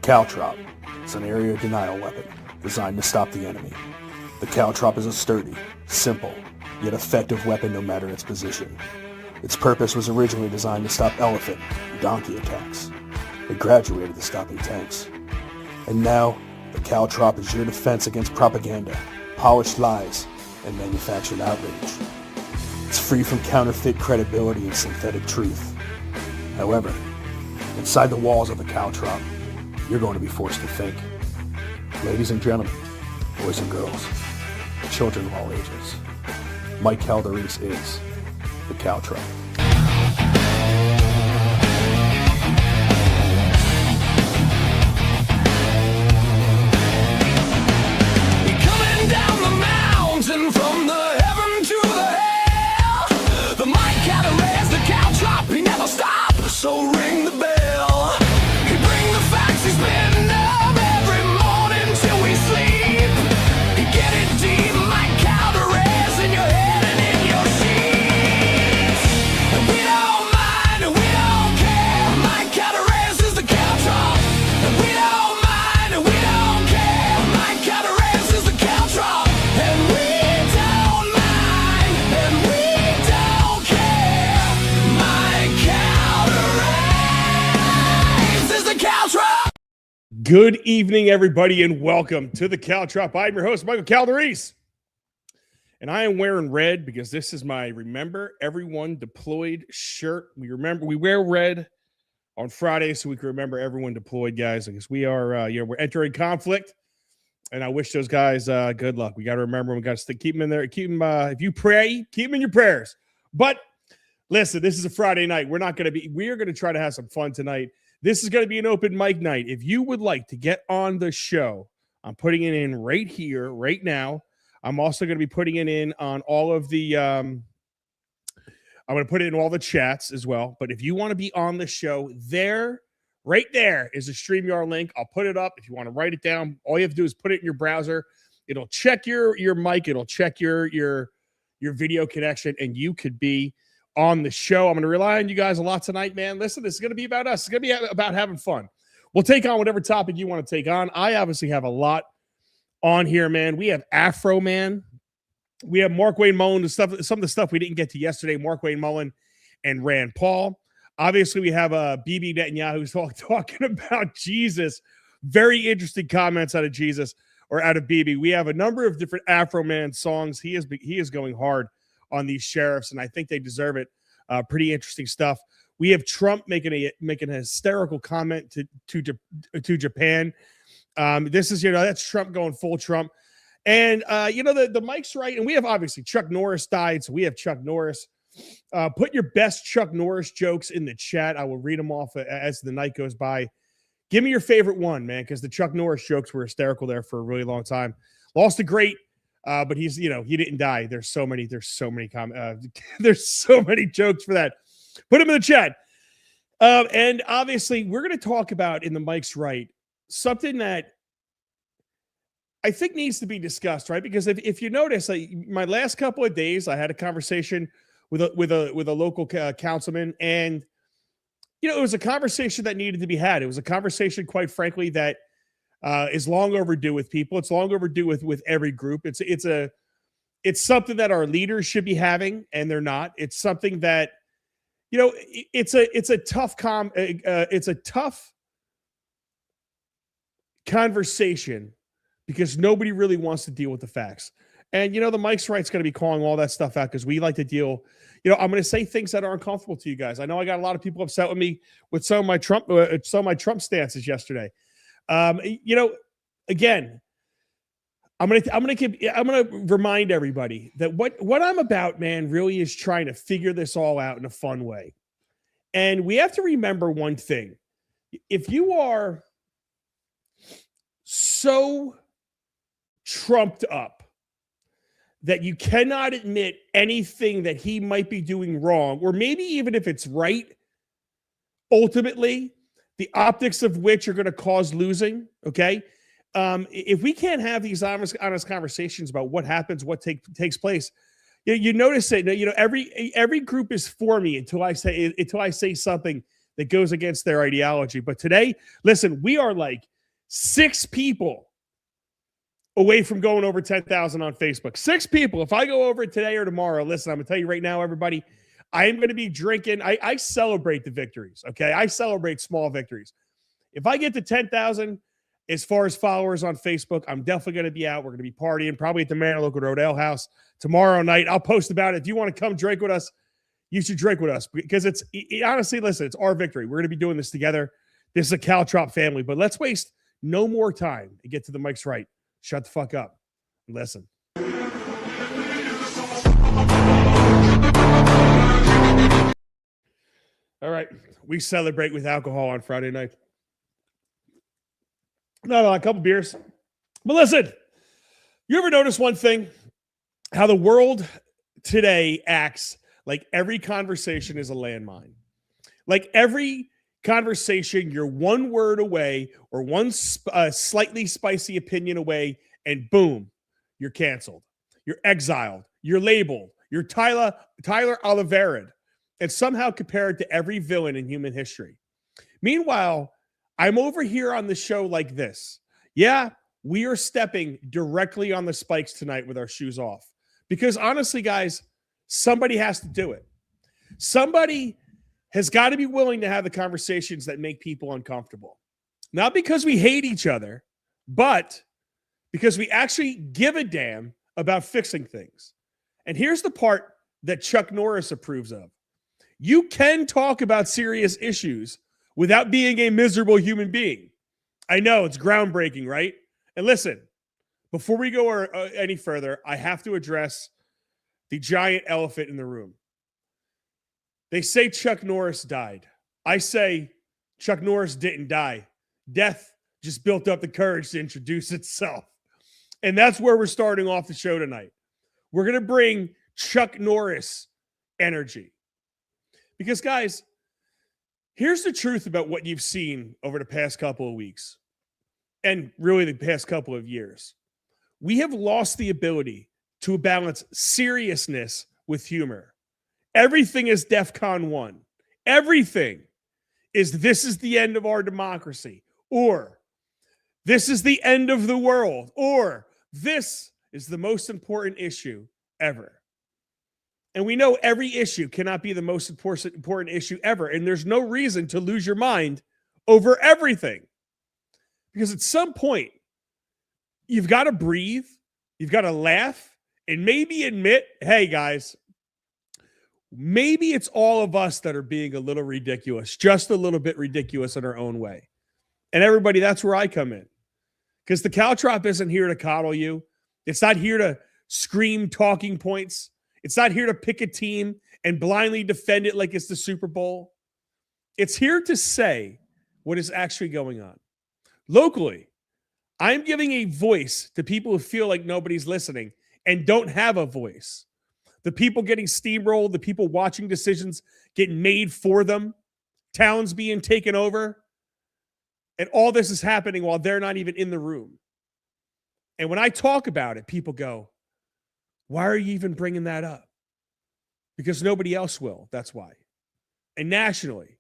Caltrop is an area denial weapon designed to stop the enemy. The Caltrop is a sturdy, simple, yet effective weapon no matter its position. Its purpose was originally designed to stop elephant and donkey attacks. It graduated to stopping tanks. And now, the Caltrop is your defense against propaganda, polished lies, and manufactured outrage. It's free from counterfeit credibility and synthetic truth. However, inside the walls of the Caltrop, you're going to be forced to think. Ladies and gentlemen, boys and girls, children of all ages, Mike Calderese is the Caltrop. Coming down the mountain from the heaven to the hell, the Mike Calderese, the Caltrop, he never stops, so ring the bell. He bring the facts, he's been up every morning till we sleep. He get it deep, Mike Calderese, in your head and in your sheets. And we don't mind and we don't care, Mike Calderese is the Caltrop. And we don't mind and we don't care, Mike Calderese is the Caltrop. And we don't mind and we don't care, Mike Calderese is the Caltrop. Good evening, everybody, and welcome to the Caltrop. I'm your host, Michael Calderese, and I am wearing red because this is my Remember Everyone Deployed shirt. We wear red on Friday so we can remember everyone deployed, guys, because we are, we're entering conflict, and I wish those guys good luck. We got to remember, we got to keep them in there, keep them. If you pray, keep them in your prayers. But listen, this is a Friday night. We are going to try to have some fun tonight. This is going to be an open mic night. If you would like to get on the show, I'm putting it in right here, right now. I'm also going to be putting it in on all of the, I'm going to put it in all the chats as well. But if you want to be on the show, right there is a StreamYard link. I'll put it up. If you want to write it down, all you have to do is put it in your browser. It'll check your mic. It'll check your video connection, and you could be on the show. I'm going to rely on you guys a lot tonight, man. Listen, this is going to be about us. It's going to be about having fun. We'll take on whatever topic you want to take on. I obviously have a lot on here, man. We have Afroman. We have Mark Wayne Mullen, some of the stuff we didn't get to yesterday, Mark Wayne Mullen and Rand Paul. Obviously, we have Bibi Netanyahu talking about Jesus. Very interesting comments out of Jesus or out of Bibi. We have a number of different Afroman songs. He is going hard on these sheriffs, and I think they deserve it. Pretty interesting stuff. We have Trump making a hysterical comment to Japan. This is, that's Trump going full Trump. And, the mic's right. And we have, obviously, Chuck Norris died, so we have Chuck Norris. Put your best Chuck Norris jokes in the chat. I will read them off as the night goes by. Give me your favorite one, man, because the Chuck Norris jokes were hysterical there for a really long time. Lost a great, but he's, he didn't die. There's so many there's so many jokes for that. Put them in the chat. And obviously, we're going to talk about, in the mic's right, something that I think needs to be discussed, right? Because if you notice, my last couple of days, I had a conversation with a local councilman, and it was a conversation that needed to be had. It was a conversation, quite frankly, that is long overdue with people. It's long overdue with every group. It's something that our leaders should be having, and they're not. It's something that it's a tough conversation because nobody really wants to deal with the facts. And, the Mike's Right's going to be calling all that stuff out because we like to deal, I'm going to say things that are uncomfortable to you guys. I know I got a lot of people upset with me with some of my Trump stances yesterday. Again, I'm going to remind everybody that what I'm about, man, really is trying to figure this all out in a fun way. And we have to remember one thing. If you are so trumped up that you cannot admit anything that he might be doing wrong, or maybe even if it's right, ultimately, the optics of which are going to cause losing, okay? If we can't have these honest conversations about what happens, what takes place, you notice it. Every group is for me until I say something that goes against their ideology. But today, listen, we are like 6 people away from going over 10,000 on Facebook. 6 people. If I go over it today or tomorrow, listen, I'm going to tell you right now, everybody, I am going to be drinking. I celebrate the victories, okay? I celebrate small victories. If I get to 10,000, as far as followers on Facebook, I'm definitely going to be out. We're going to be partying, probably at the Man Local Road Ale House tomorrow night. I'll post about it. If you want to come drink with us, you should drink with us because honestly, listen, it's our victory. We're going to be doing this together. This is a Caltrop family, but let's waste no more time and get to the mics right. Shut the fuck up and listen. All right. We celebrate with alcohol on Friday night. No, a couple beers. But listen, you ever notice one thing? How the world today acts like every conversation is a landmine. Like every conversation, you're one word away or one slightly spicy opinion away, and boom, you're canceled. You're exiled. You're labeled. You're Tyler Oliveira, and somehow compared to every villain in human history. Meanwhile, I'm over here on the show like this. Yeah, we are stepping directly on the spikes tonight with our shoes off. Because honestly, guys, somebody has to do it. Somebody has got to be willing to have the conversations that make people uncomfortable. Not because we hate each other, but because we actually give a damn about fixing things. And here's the part that Chuck Norris approves of. You can talk about serious issues without being a miserable human being. I know, it's groundbreaking, right? And listen, before we go any further, I have to address the giant elephant in the room. They say Chuck Norris died. I say Chuck Norris didn't die. Death just built up the courage to introduce itself. And that's where we're starting off the show tonight. We're going to bring Chuck Norris energy. Because, guys, here's the truth about what you've seen over the past couple of weeks and really the past couple of years. We have lost the ability to balance seriousness with humor. Everything is DEFCON 1. Everything is this is the end of our democracy, or this is the end of the world, or this is the most important issue ever. And we know every issue cannot be the most important issue ever. And there's no reason to lose your mind over everything. Because at some point, you've got to breathe, you've got to laugh, and maybe admit, hey, guys, maybe it's all of us that are being a little ridiculous, just a little bit ridiculous in our own way. And everybody, that's where I come in. Because the Caltrop isn't here to coddle you. It's not here to scream talking points. It's not here to pick a team and blindly defend it like it's the Super Bowl. It's here to say what is actually going on. Locally, I'm giving a voice to people who feel like nobody's listening and don't have a voice. The people getting steamrolled, the people watching decisions getting made for them, towns being taken over, and all this is happening while they're not even in the room. And when I talk about it, people go, why are you even bringing that up? Because nobody else will. That's why. And nationally,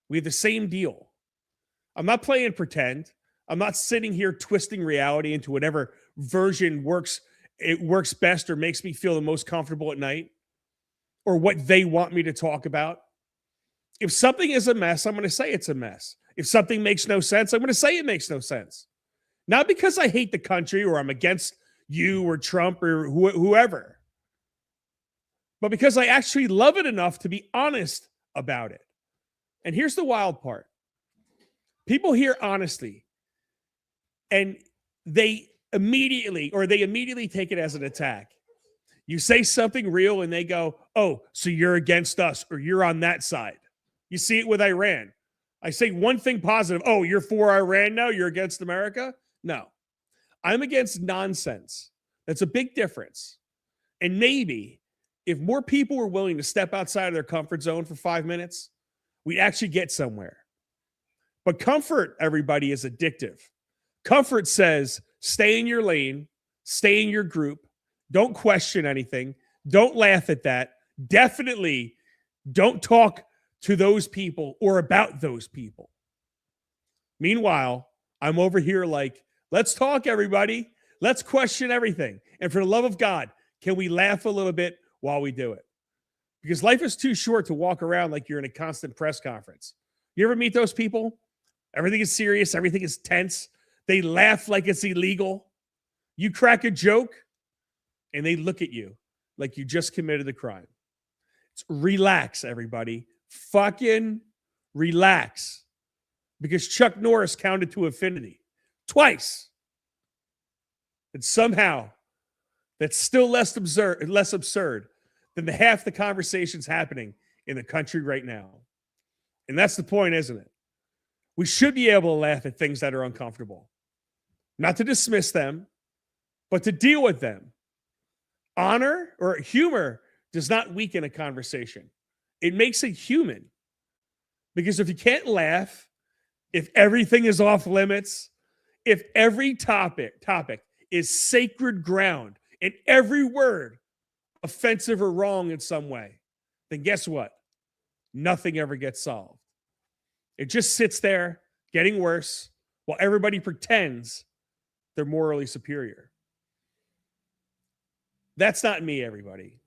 we have the same deal. I'm not playing pretend. I'm not sitting here twisting reality into whatever version works best or makes me feel the most comfortable at night or what they want me to talk about. If something is a mess, I'm going to say it's a mess. If something makes no sense, I'm going to say it makes no sense. Not because I hate the country or I'm against you or Trump or whoever, but because I actually love it enough to be honest about it. And here's the wild part. People hear honesty and they immediately take it as an attack. You say something real and they go, oh, so you're against us or you're on that side. You see it with Iran. I say one thing positive. Oh, you're for Iran now? You're against America? No. I'm against nonsense. That's a big difference. And maybe if more people were willing to step outside of their comfort zone for 5 minutes, we'd actually get somewhere. But comfort, everybody, is addictive. Comfort says, stay in your lane, stay in your group, don't question anything, don't laugh at that. Definitely don't talk to those people or about those people. Meanwhile, I'm over here like, let's talk, everybody. Let's question everything. And for the love of God, can we laugh a little bit while we do it? Because life is too short to walk around like you're in a constant press conference. You ever meet those people? Everything is serious. Everything is tense. They laugh like it's illegal. You crack a joke and they look at you like you just committed a crime. It's relax, everybody. Fucking relax. Because Chuck Norris counted to infinity twice. And somehow that's still less absurd than the half the conversations happening in the country right now. And that's the point, isn't it? We should be able to laugh at things that are uncomfortable. Not to dismiss them, but to deal with them. Honor or humor does not weaken a conversation. It makes it human. Because if you can't laugh, if everything is off limits, if every topic is sacred ground and every word offensive or wrong in some way, then guess what? Nothing ever gets solved. It just sits there getting worse while everybody pretends they're morally superior. That's not me, everybody.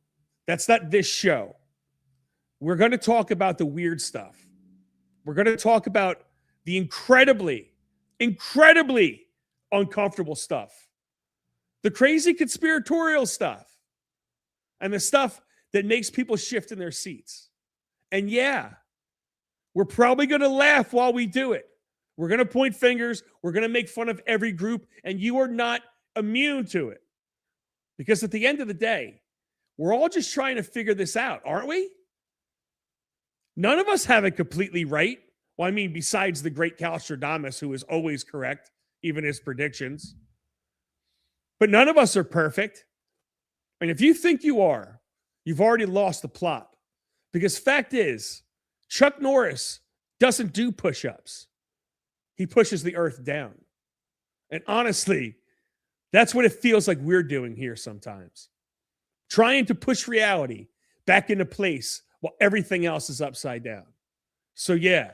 That's not this show. We're going to talk about the weird stuff. We're going to talk about the incredibly uncomfortable stuff. The crazy conspiratorial stuff. And the stuff that makes people shift in their seats. And yeah, we're probably going to laugh while we do it. We're going to point fingers. We're going to make fun of every group. And you are not immune to it. Because at the end of the day, we're all just trying to figure this out, aren't we? None of us have it completely right. Well, I mean, besides the great Caltrop, who is always correct, even his predictions. But none of us are perfect. And if you think you are, you've already lost the plot. Because fact is, Chuck Norris doesn't do push-ups. He pushes the earth down. And honestly, that's what it feels like we're doing here sometimes. Trying to push reality back into place while everything else is upside down. So yeah,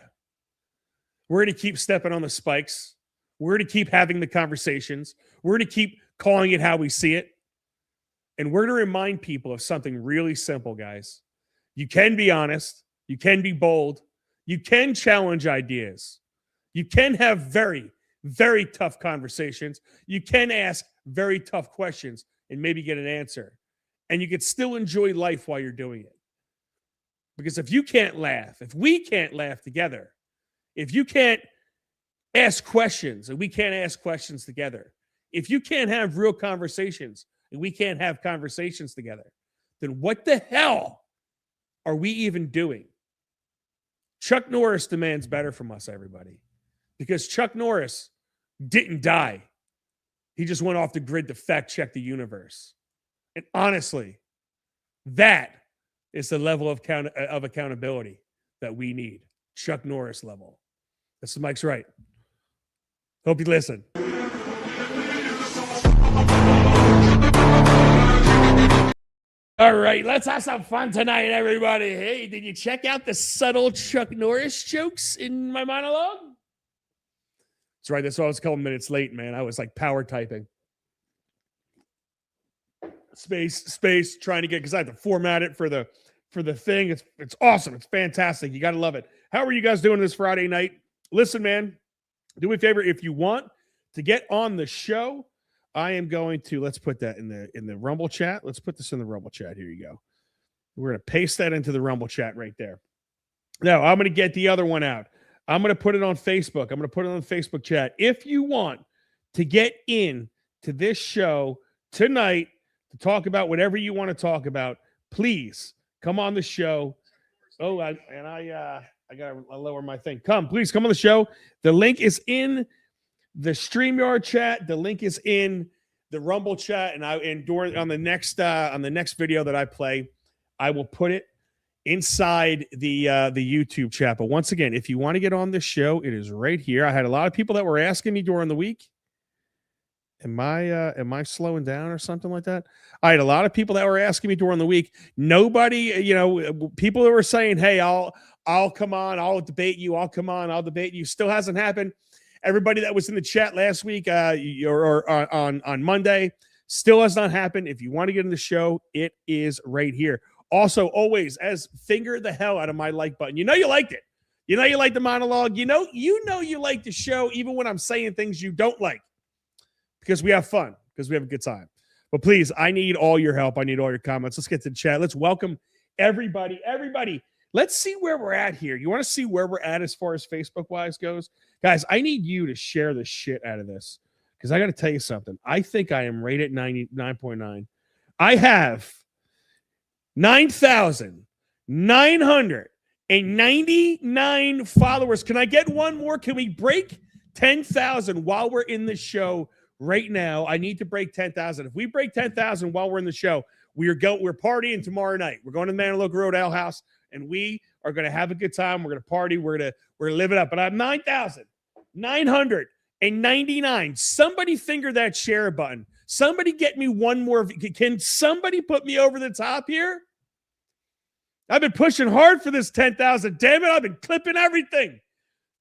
we're going to keep stepping on the spikes. We're going to keep having the conversations. We're going to keep calling it how we see it. And we're going to remind people of something really simple, guys. You can be honest. You can be bold. You can challenge ideas. You can have very, very tough conversations. You can ask very tough questions and maybe get an answer. And you can still enjoy life while you're doing it. Because if you can't laugh, if we can't laugh together, if you can't ask questions and we can't ask questions together, if you can't have real conversations and we can't have conversations together, then what the hell are we even doing? Chuck Norris demands better from us, everybody. Because Chuck Norris didn't die. He just went off the grid to fact check the universe. And honestly, that is the level of accountability that we need. Chuck Norris level. That's the Mike's right. Hope you listen. All right, let's have some fun tonight, everybody. Hey, did you check out the subtle Chuck Norris jokes in my monologue? That's right. That's why I was a couple minutes late, man. I was like power typing. Space, trying to get, because I had to format it for the thing. It's awesome. It's fantastic. You got to love it. How are you guys doing this Friday night? Listen, man, do me a favor. If you want to get on the show, I am going to, let's put that in the Rumble chat. Let's put this in the Rumble chat. Here you go. We're going to paste that into the Rumble chat right there. Now, I'm going to get the other one out. I'm going to put it on Facebook. I'm going to put it on the Facebook chat. If you want to get in to this show tonight to talk about whatever you want to talk about, please come on the show. Oh, I got to lower my thing. Please come on the show. The link is in the StreamYard chat. The link is in the Rumble chat, and on the next video that I play, I will put it inside the YouTube chat. But once again, if you want to get on this show, it is right here. I had a lot of people that were asking me during the week. Am I slowing down or something like that? I had a lot of people that were asking me during the week. Nobody, people that were saying, "Hey, I'll come on, I'll debate you. I'll come on, I'll debate you." Still hasn't happened. Everybody that was in the chat last week or on Monday still has not happened. If you want to get in the show, it is right here. Also, always, as finger the hell out of my like button. You know you liked it. You know you like the monologue. You know you like the show, even when I'm saying things you don't like, because we have fun, because we have a good time. But please, I need all your help. I need all your comments. Let's get to the chat. Let's welcome everybody. Everybody, let's see where we're at here. You want to see where we're at as far as Facebook-wise goes? Guys, I need you to share the shit out of this, because I got to tell you something. I think I am right at 99.9. I have 9,999 followers. Can I get one more? Can we break 10,000 while we're in the show right now? I need to break 10,000. If we break 10,000 while we're in the show, we're partying tomorrow night. We're going to the Manaloca Road Ale House, and we are going to have a good time. We're going to party. We're going to live it up. But I have 9,999. Somebody finger that share button. Somebody get me one more. Can somebody put me over the top here? I've been pushing hard for this 10,000. Damn it, I've been clipping everything.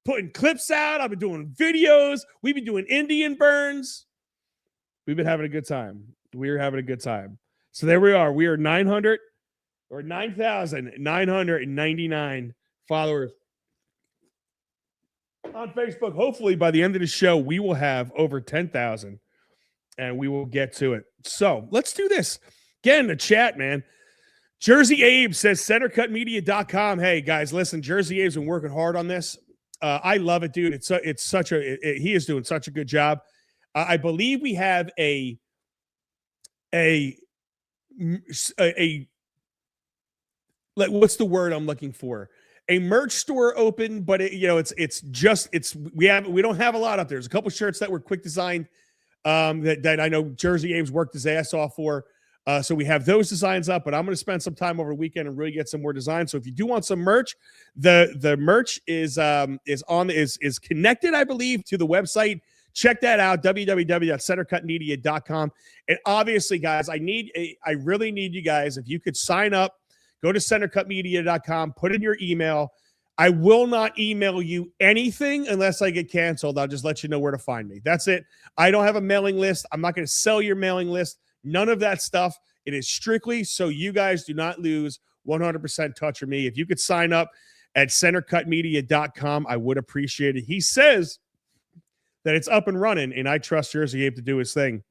Putting clips out. I've been doing videos. We've been doing Indian burns. We've been having a good time. We're having a good time. So there we are. We are 9,999 followers on Facebook. Hopefully by the end of the show, we will have over 10,000 and we will get to it. So let's do this. Get in the chat, man. Jersey Abe says centercutmedia.com. Hey guys, listen, Jersey Abe's been working hard on this. I love it, dude. He is doing such a good job. I believe we have a what's the word I'm looking for? A merch store open, but we don't have a lot up there. There's a couple shirts that were quick designed that I know Jersey Abe's worked his ass off for. So we have those designs up, but I'm going to spend some time over the weekend and really get some more designs. So if you do want some merch, the merch is connected, I believe, to the website. Check that out, www.centercutmedia.com. And obviously, guys, I really need you guys, if you could sign up, go to centercutmedia.com, put in your email. I will not email you anything unless I get canceled. I'll just let you know where to find me. That's it. I don't have a mailing list. I'm not going to sell your mailing list. None of that stuff. It is strictly so you guys do not lose 100% touch of me. If you could sign up at centercutmedia.com, I would appreciate it. He says that it's up and running, and I trust Jersey Abe to do his thing.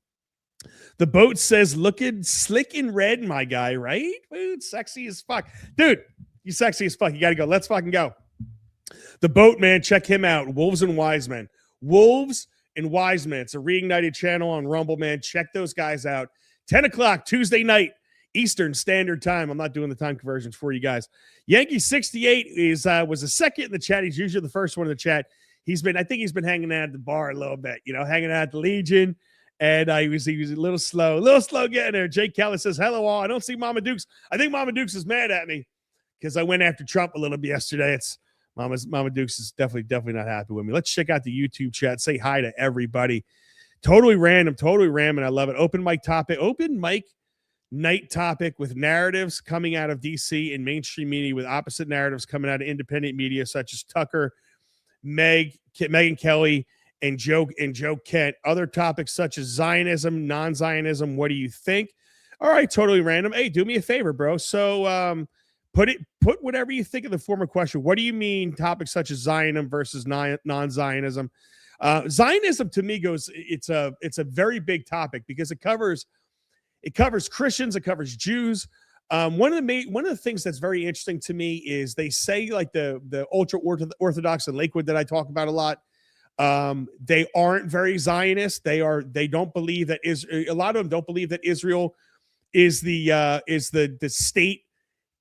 The boat says, looking slick in red, my guy, right? Dude, sexy as fuck. Dude, you sexy as fuck. You got to go. Let's fucking go. The boat, man, check him out. Wolves and Wise Men. Wolves and Wise Men. It's a reignited channel on Rumble, man. Check those guys out. 10 o'clock Tuesday night, Eastern Standard Time. I'm not doing the time conversions for you guys. Yankee 68 was the second in the chat. He's usually the first one in the chat. I think he's been hanging out at the bar a little bit, hanging out at the Legion. And he was a little slow getting there. Jake Kelly says, hello all. I don't see Mama Dukes. I think Mama Dukes is mad at me because I went after Trump a little bit yesterday. It's Mama Dukes is definitely not happy with me. Let's check out the YouTube chat. Say hi to everybody. Totally random. I love it. Open mic night topic with narratives coming out of DC and mainstream media with opposite narratives coming out of independent media such as Tucker, Megyn Kelly, and Joe Kent. Other topics such as Zionism, non-Zionism. What do you think? All right, totally random. Hey, do me a favor, bro. So put whatever you think in the form of question. What do you mean topics such as Zionism versus non-Zionism? Zionism to me it's a very big topic because it covers Christians, it covers Jews. One of the things that's very interesting to me is they say like the ultra orthodox in Lakewood that I talk about a lot. They aren't very Zionist. They don't believe that a lot of them don't believe that Israel is the state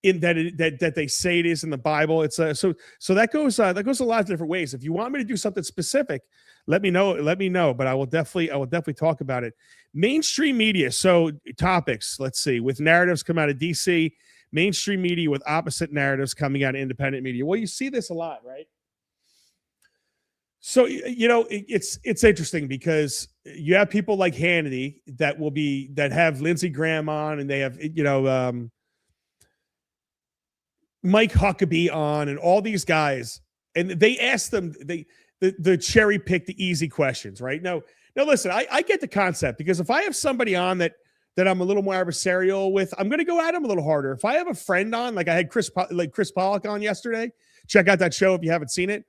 in that they say it is in the Bible. It's so that goes a lot of different ways. If you want me to do something specific, let me know, but I will definitely talk about it. Mainstream media. So topics, let's see, with narratives come out of DC, mainstream media with opposite narratives coming out of independent media. Well, you see this a lot, right? So, it's interesting because you have people like Hannity that have Lindsey Graham on, and they have, Mike Huckabee on, and all these guys. And they ask them, the the cherry pick the easy questions, right? No, listen, I get the concept, because if I have somebody on that I'm a little more adversarial with, I'm going to go at him a little harder. If I have a friend on, like I had Chris Pollock on yesterday, check out that show if you haven't seen it.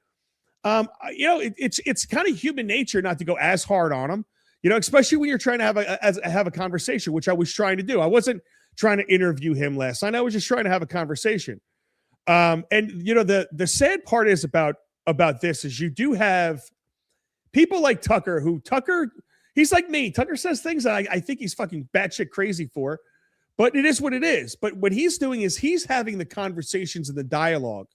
It's kind of human nature not to go as hard on him, especially when you're trying to have a conversation, which I was trying to do. I wasn't trying to interview him last night. I was just trying to have a conversation. The sad part is about this is you do have people like Tucker, he's like me. Tucker says things that I think he's fucking batshit crazy for, but it is what it is. But what he's doing is he's having the conversations and the dialogue.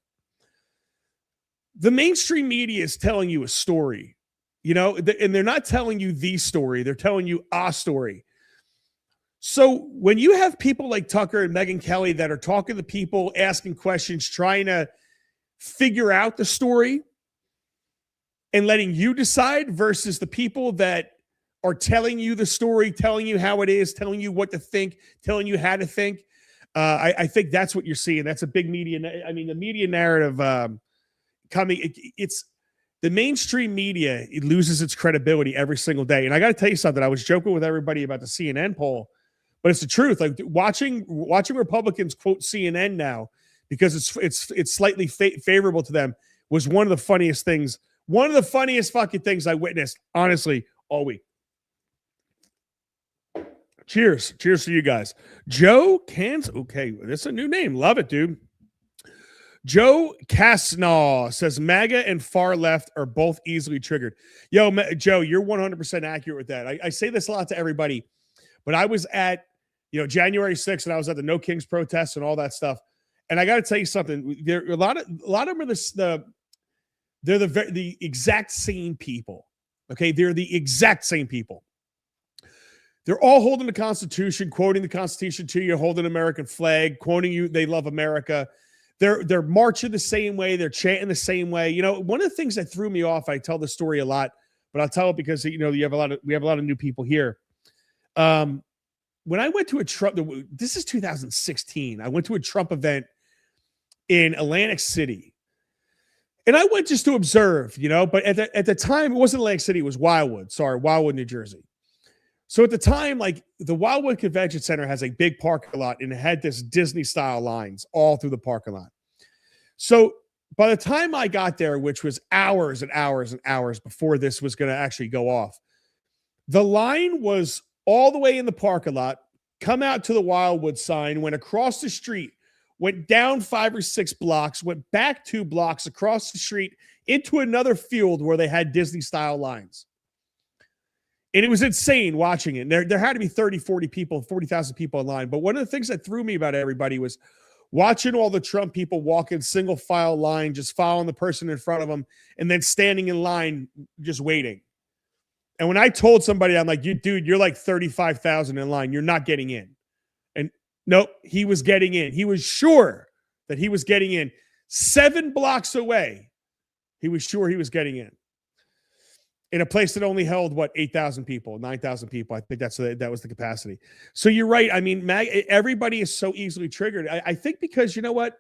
The mainstream media is telling you a story, and they're not telling you the story. They're telling you a story. So when you have people like Tucker and Megyn Kelly that are talking to people, asking questions, trying to figure out the story and letting you decide, versus the people that are telling you the story, telling you how it is, telling you what to think, telling you how to think. I think that's what you're seeing. That's a big media. The media narrative coming. It's the mainstream media. It loses its credibility every single day. And I got to tell you something. I was joking with everybody about the CNN poll, but it's the truth. Like watching Republicans quote CNN now because it's slightly favorable to them was one of the funniest things. One of the funniest fucking things I witnessed, honestly, all week. Cheers. Cheers to you guys. Joe Cans. Okay, that's a new name. Love it, dude. Joe Casnaw says MAGA and far left are both easily triggered. Yo, Joe, you're 100% accurate with that. I say this a lot to everybody, but I was at January 6th and I was at the No Kings protests and all that stuff. And I got to tell you something. There a lot of them are they're the exact same people. Okay, they're the exact same people. They're all holding the Constitution, quoting the Constitution to you, holding an American flag, quoting you. They love America. They're marching the same way. They're chanting the same way. One of the things that threw me off, I tell the story a lot, but I'll tell it because we have a lot of new people here. When I went to a Trump, this is 2016. I went to a Trump event in Atlantic City, and I went just to observe. But at the time, it wasn't Atlantic City. It was Wildwood. Sorry, Wildwood, New Jersey. So at the time, like the Wildwood Convention Center has a big parking lot, and it had this Disney style lines all through the parking lot. So by the time I got there, which was hours and hours and hours before this was going to actually go off, the line was all the way in the parking lot, come out to the Wildwood sign, went across the street, went down 5 or 6 blocks, went back 2 blocks across the street into another field where they had Disney style lines. And it was insane watching it. There had to be 30, 40 people, 40,000 people in line. But one of the things that threw me about everybody was watching all the Trump people walk in single file line, just following the person in front of them, and then standing in line, just waiting. And when I told somebody, I'm like, dude, you're like 35,000 in line. You're not getting in. And nope, he was getting in. He was sure that he was getting in. 7 blocks away, he was sure he was getting in. In a place that only held, 8,000 people, 9,000 people. I think that was the capacity. So you're right. I mean, everybody is so easily triggered. I think because you know what?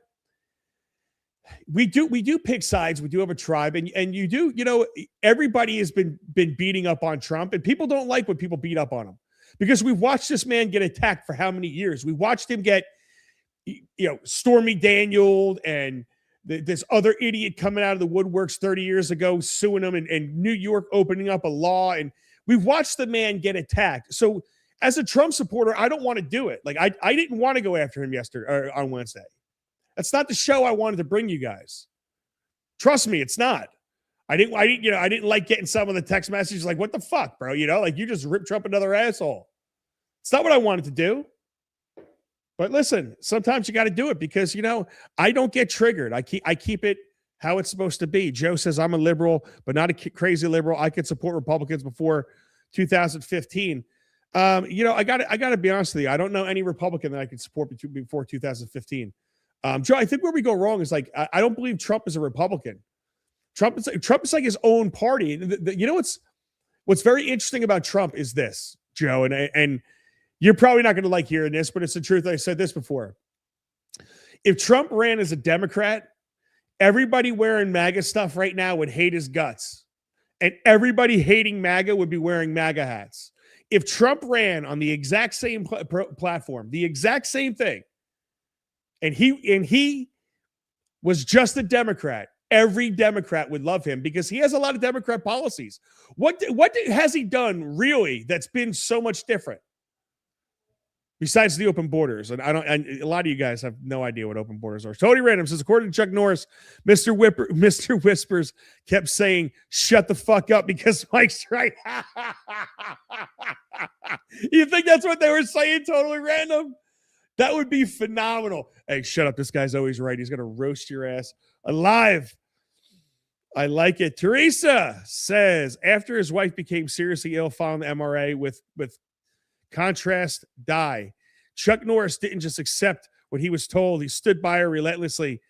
We do pick sides. We do have a tribe. And you do, everybody has been beating up on Trump. And people don't like when people beat up on him. Because we've watched this man get attacked for how many years? We watched him get, Stormy Danieled and this other idiot coming out of the woodworks 30 years ago, suing him, and New York opening up a law. And we've watched the man get attacked. So as a Trump supporter, I don't want to do it. Like I didn't want to go after him yesterday or on Wednesday. That's not the show I wanted to bring you guys. Trust me, it's not. I didn't like getting some of the text messages like, what the fuck, bro? Like you just ripped Trump another asshole. It's not what I wanted to do. But listen, sometimes you got to do it because, I don't get triggered. I keep it how it's supposed to be. Joe says I'm a liberal, but not a crazy liberal. I could support Republicans before 2015. I got to be honest with you. I don't know any Republican that I could support before 2015. Joe, I think where we go wrong is like, I don't believe Trump is a Republican. Trump is like his own party. What's very interesting about Trump is this, Joe, and you're probably not going to like hearing this, but it's the truth. I said this before. If Trump ran as a Democrat, everybody wearing MAGA stuff right now would hate his guts and everybody hating MAGA would be wearing MAGA hats. If Trump ran on the exact same platform, the exact same thing, and he was just a Democrat, every Democrat would love him because he has a lot of Democrat policies. What has he done really that's been so much different? Besides the open borders, and a lot of you guys have no idea what open borders are. Totally random says, according to Chuck Norris, Mr. Whispers kept saying, "Shut the fuck up," because Mike's right. You think that's what they were saying? Totally random. That would be phenomenal. Hey, shut up! This guy's always right. He's gonna roast your ass alive. I like it. Teresa says, after his wife became seriously ill following the MRA with contrast dye, Chuck Norris didn't just accept what he was told. He stood by her relentlessly.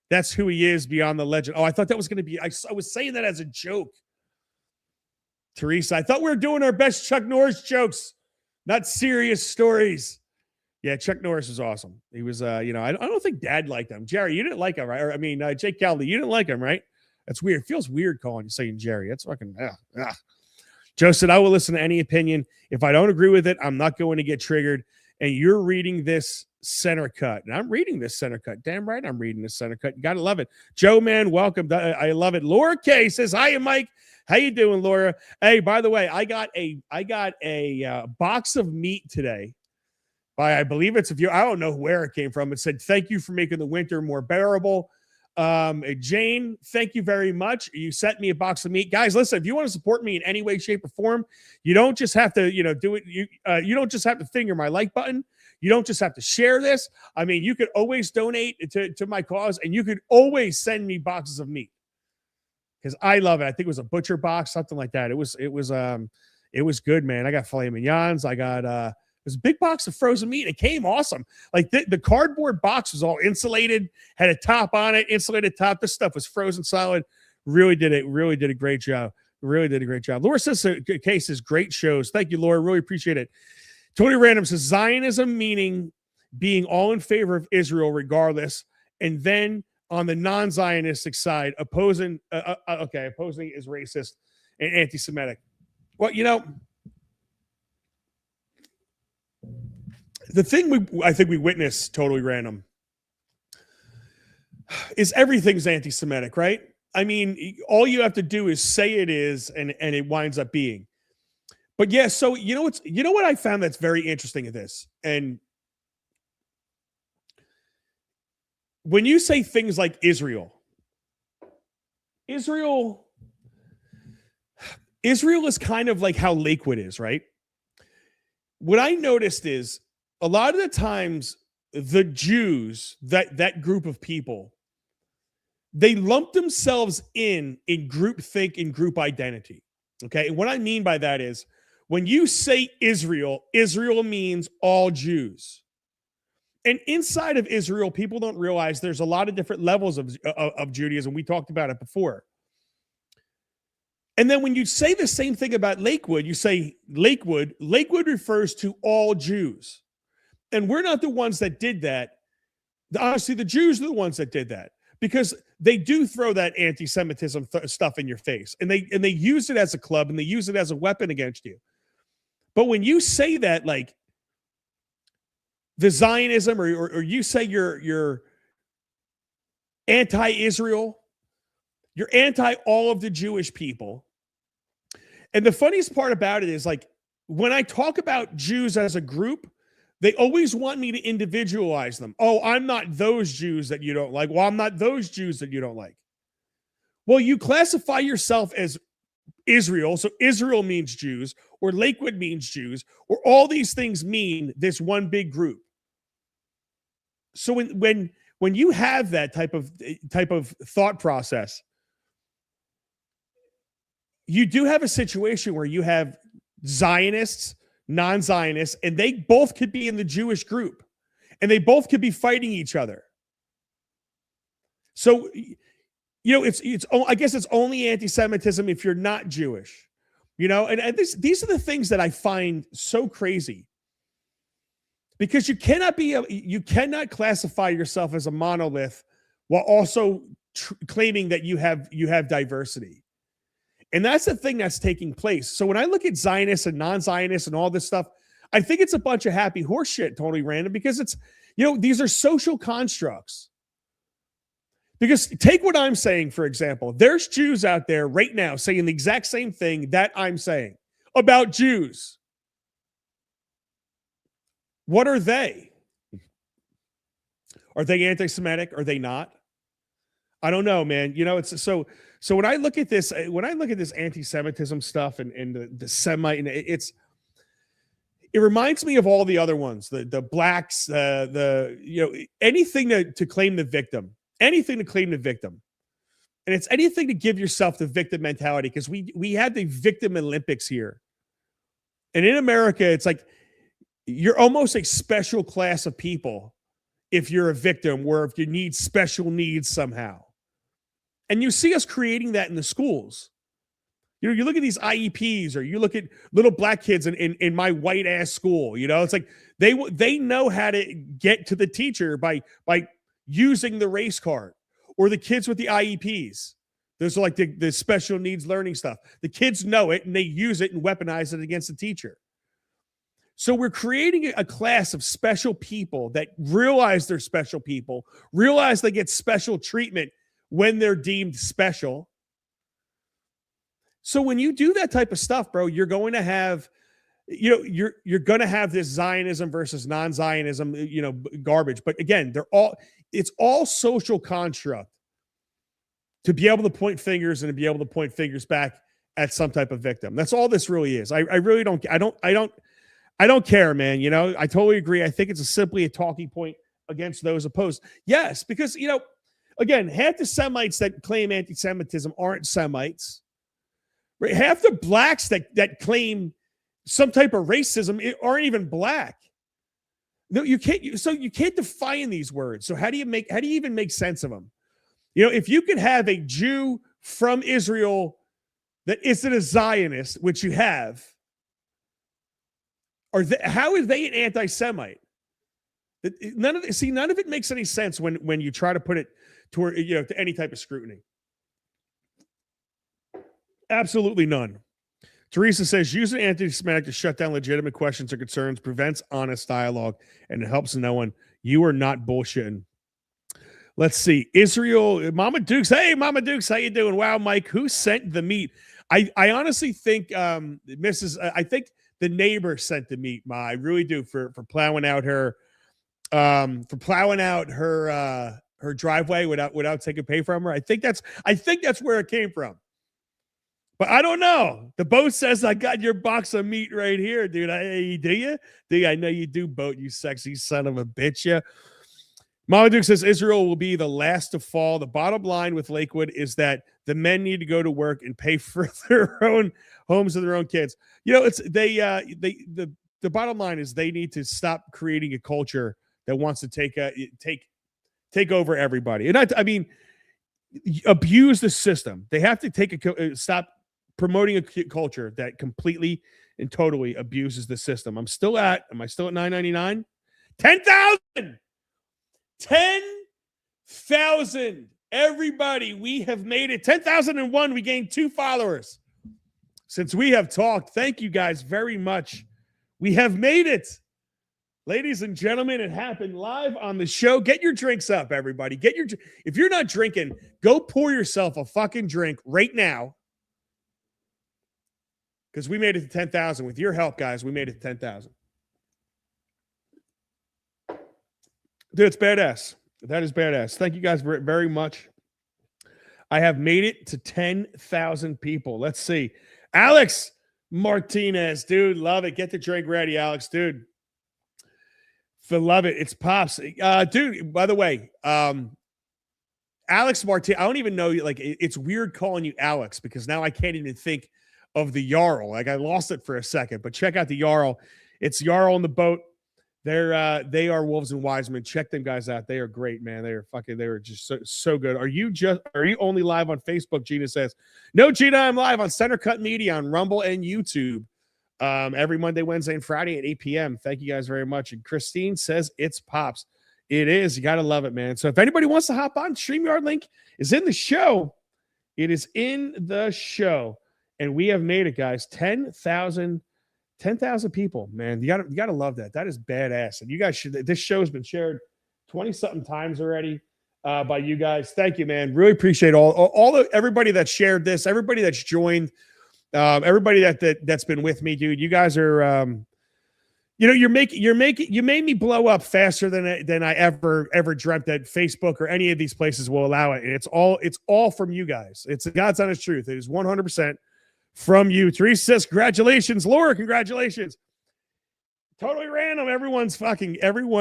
That's who he is beyond the legend. Oh, I thought that was going to be, I was saying that as a joke. Teresa, I thought we were doing our best Chuck Norris jokes, not serious stories. Yeah, Chuck Norris is awesome. He was, I don't think Dad liked him. Jerry, you didn't like him, right? Or, Jake Caldy, you didn't like him, right? That's weird. It feels weird calling you saying Jerry. That's fucking, Joe said, I will listen to any opinion. If I don't agree with it, I'm not going to get triggered. And you're reading this center cut. And I'm reading this center cut. Damn right I'm reading this center cut. You got to love it. Joe, man, welcome. I love it. Laura K says, hi, Mike. How you doing, Laura? Hey, by the way, I got a box of meat today. I believe it's I don't know where it came from. It said, thank you for making the winter more bearable. Jane, thank you very much. You sent me a box of meat. Guys, listen, if you want to support me in any way, shape, or form, you don't just have to, do it. You don't just have to finger my like button. You don't just have to share this. I mean, you could always donate to my cause, and you could always send me boxes of meat because I love it. I think it was a butcher box, something like that. It was good, man. I got filet mignons. I got, it was a big box of frozen meat. It came awesome. Like the cardboard box was all insulated, had a top on it, insulated top. This stuff was frozen solid. Really did a great job. Really did a great job. Laura says, cases, great shows. Thank you, Laura. Really appreciate it. Tony Random says, Zionism meaning being all in favor of Israel regardless. And then on the non-Zionistic side, opposing is racist and anti-Semitic. Well, the thing I think we witnessed, totally random, is everything's anti-Semitic, right? I mean, all you have to do is say it is, and it winds up being. But yeah, so you know what I found that's very interesting at this, and when you say things like Israel is kind of like how Lakewood is, right? What I noticed is a lot of the times the Jews, that group of people, they lump themselves in groupthink and group identity. Okay. And what I mean by that is when you say Israel means all Jews. And inside of Israel, people don't realize there's a lot of different levels of Judaism. We talked about it before. And then when you say the same thing about Lakewood, you say Lakewood refers to all Jews. And we're not the ones that did that. Honestly, the Jews are the ones that did that because they do throw that anti-Semitism stuff in your face. And they use it as a club and they use it as a weapon against you. But when you say that, like the Zionism or you say you're anti-Israel, you're anti all of the Jewish people. And the funniest part about it is, like, when I talk about Jews as a group, they always want me to individualize them. Oh, I'm not those Jews that you don't like. Well, I'm not those Jews that you don't like. Well, you classify yourself as Israel. So Israel means Jews, or Lakewood means Jews, or all these things mean this one big group. So when you have that type of thought process, you do have a situation where you have Zionists, non-Zionists, and they both could be in the Jewish group, and they both could be fighting each other. So, I guess it's only anti-Semitism if you're not Jewish, and these are the things that I find so crazy, because you cannot classify yourself as a monolith while also claiming that you have diversity. And that's the thing that's taking place. So when I look at Zionists and non-Zionists and all this stuff, I think it's a bunch of happy horse shit, totally random, because it's, these are social constructs. Because take what I'm saying, for example. There's Jews out there right now saying the exact same thing that I'm saying about Jews. What are they? Are they anti-Semitic? Are they not? I don't know, man. It's so when I look at this anti-Semitism stuff and the Semite, and it reminds me of all the other ones, the blacks, anything to claim the victim, anything to claim the victim. And it's anything to give yourself the victim mentality, because we had the victim Olympics here. And in America, it's like you're almost a special class of people if you're a victim, or if you need special needs somehow. And you see us creating that in the schools. You look at these IEPs, or you look at little black kids in my white ass school. It's like they know how to get to the teacher by using the race card, or the kids with the IEPs. Those are like the special needs learning stuff. The kids know it and they use it and weaponize it against the teacher. So we're creating a class of special people that realize they're special people, realize they get special treatment when they're deemed special. So when you do that type of stuff, bro, you're going to have, you're going to have this Zionism versus non-Zionism, garbage. But again, it's all social construct to be able to point fingers and to be able to point fingers back at some type of victim. That's all this really is. I really don't care, man. I totally agree. I think it's simply a talking point against those opposed. Yes, because, again, half the Semites that claim anti-Semitism aren't Semites. Right? Half the blacks that claim some type of racism aren't even black. No, you can't. So you can't define these words. So how do you even make sense of them? If you could have a Jew from Israel that isn't a Zionist, which you have, how is they an anti-Semite? None of it makes any sense when you try to put it toward to any type of scrutiny. Absolutely none. Teresa says, using anti-Semitic to shut down legitimate questions or concerns prevents honest dialogue, and it helps no one. You are not bullshitting. Let's see. Israel, Mama Dukes. Hey, Mama Dukes, how you doing? Wow, Mike, who sent the meat? I honestly think I think the neighbor sent the meat, Ma. I really do, for plowing out her her driveway without taking pay from her. I think that's where it came from. But I don't know. The boat says, I got your box of meat right here, dude. Do you? I know you do, boat, you sexy son of a bitch. Yeah. Mama Duke says Israel will be the last to fall. The bottom line with Lakewood is that the men need to go to work and pay for their own homes of their own kids. It's the bottom line is they need to stop creating a culture that wants to take over everybody. And I mean, abuse the system. They have to stop promoting a culture that completely and totally abuses the system. Am I still at $9.99? 10,000. 10,000. Everybody, we have made it. 10,001. We gained 2 followers since we have talked. Thank you guys very much. We have made it. Ladies and gentlemen, it happened live on the show. Get your drinks up, everybody. If you're not drinking, go pour yourself a fucking drink right now. Because we made it to 10,000. With your help, guys, we made it to 10,000. Dude, it's badass. That is badass. Thank you guys very much. I have made it to 10,000 people. Let's see. Alex Martinez, dude, love it. Get the drink ready, Alex, dude. Love it. It's Pops. Dude, by the way, Alex Martinez, I don't even know, like, it's weird calling you Alex because now I can't even think of the Jarl. Like, I lost it for a second, but check out the Jarl. It's Jarl on the boat. They are Wolves and Wiseman. Check them guys out. They are great, man. They are just so good. Are you only live on Facebook? Gina says, no, Gina, I'm live on Center Cut Media on Rumble and YouTube. Every Monday, Wednesday, and Friday at 8 p.m. Thank you guys very much. And Christine says it's Pops. It is. You got to love it, man. So if anybody wants to hop on, StreamYard link is in the show. It is in the show. And we have made it, guys. 10,000 people, man. You gotta love that. That is badass. And you guys should, this show's been shared 20 something times already by you guys. Thank you, man. Really appreciate everybody that shared this, everybody that's joined, everybody that's been with me, dude. You guys are, you made me blow up faster than I ever dreamt that Facebook or any of these places will allow it. And it's all from you guys. It's God's honest truth. It is 100% from you. Teresa says, congratulations. Laura, congratulations. Totally random. Everyone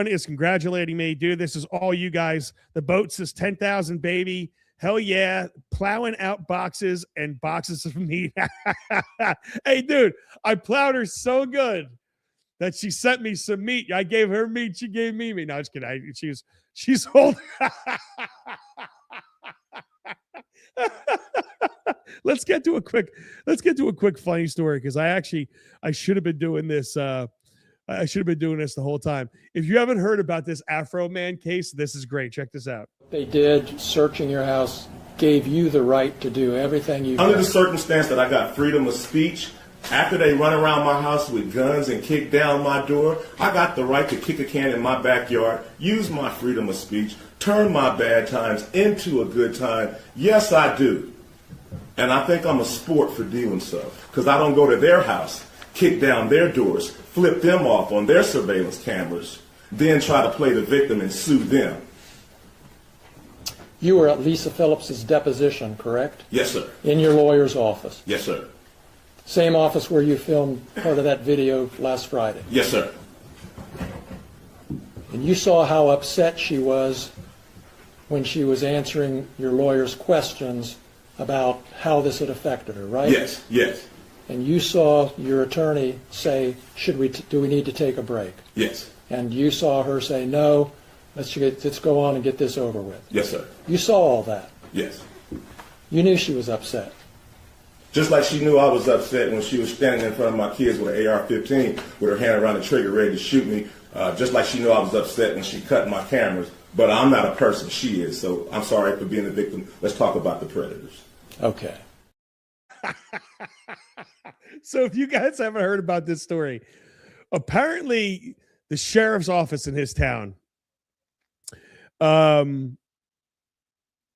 is congratulating me. Dude, this is all you guys. The boat says 10,000, baby. Hell yeah. Plowing out boxes and boxes of meat. Hey, dude, I plowed her so good that she sent me some meat. I gave her meat. She gave me meat. No, just kidding. She's holding. Let's get to a quick funny story, because I should have been doing this. I should have been doing this the whole time. If you haven't heard about this Afroman case, this is great. Check this out. They did, searching your house, gave you the right to do everything you Under the circumstance that I got freedom of speech, after they run around my house with guns and kick down my door, I got the right to kick a can in my backyard, use my freedom of speech, turn my bad times into a good time. Yes, I do. And I think I'm a sport for doing so, because I don't go to their house, kick down their doors, flip them off on their surveillance cameras, then try to play the victim and sue them. You were at Lisa Phillips's deposition, correct? Yes, sir. In your lawyer's office. Yes, sir. Same office where you filmed part of that video last Friday. Yes, sir. And you saw how upset she was when she was answering your lawyer's questions about how this had affected her, right? Yes, yes, And you saw your attorney say, do we need to take a break? yes, And you saw her say, no, let's go on and get this over with. yes, sir. You saw all that. Yes. You knew she was upset. Just like she knew I was upset when she was standing in front of my kids with an AR-15 with her hand around the trigger ready to shoot me. Just like she knew I was upset when she cut my cameras. But I'm not a person, she is. So I'm sorry for being a victim. Let's talk about the predators. Okay. So if you guys haven't heard about this story, apparently the sheriff's office in his town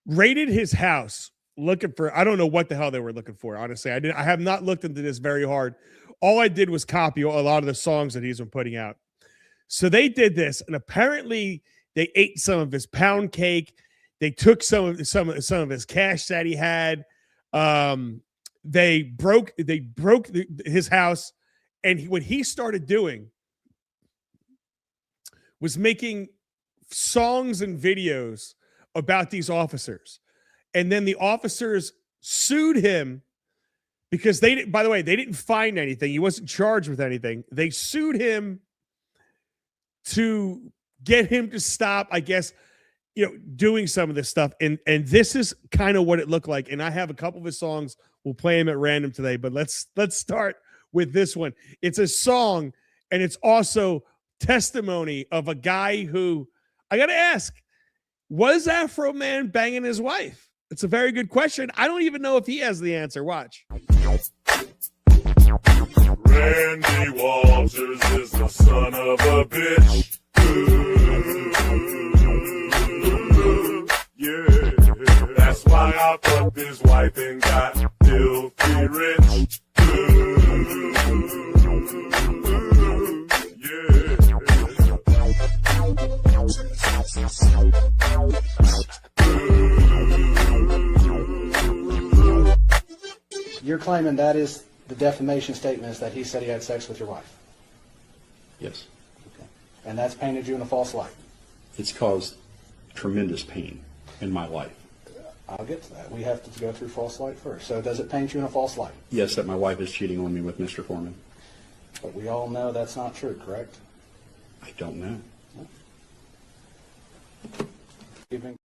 raided his house looking for, I don't know what the hell they were looking for, honestly. I have not looked into this very hard. All I did was copy a lot of the songs that he's been putting out. So they did this, and apparently they ate some of his pound cake. They took some of his cash that he had. They broke his house, and what he started doing was making songs and videos about these officers. And then the officers sued him because by the way, they didn't find anything. He wasn't charged with anything. They sued him to get him to stop, I guess, doing some of this stuff. And this is kind of what it looked like. And I have a couple of his songs. We'll play them at random today, but let's start with this one. It's a song, and it's also testimony of a guy who, I got to ask, was Afroman banging his wife? It's a very good question. I don't even know if he has the answer. Watch. Randy Walters is the son of a bitch. Ooh, yeah, that's why I fucked his wife and got filthy rich. Ooh, You're claiming that is the defamation statement, is that he said he had sex with your wife? Yes. Okay. And that's painted you in a false light? It's caused tremendous pain in my life. I'll get to that. We have to go through false light first. So does it paint you in a false light? Yes, that my wife is cheating on me with Mr. Foreman. But we all know that's not true, correct? I don't know. You've been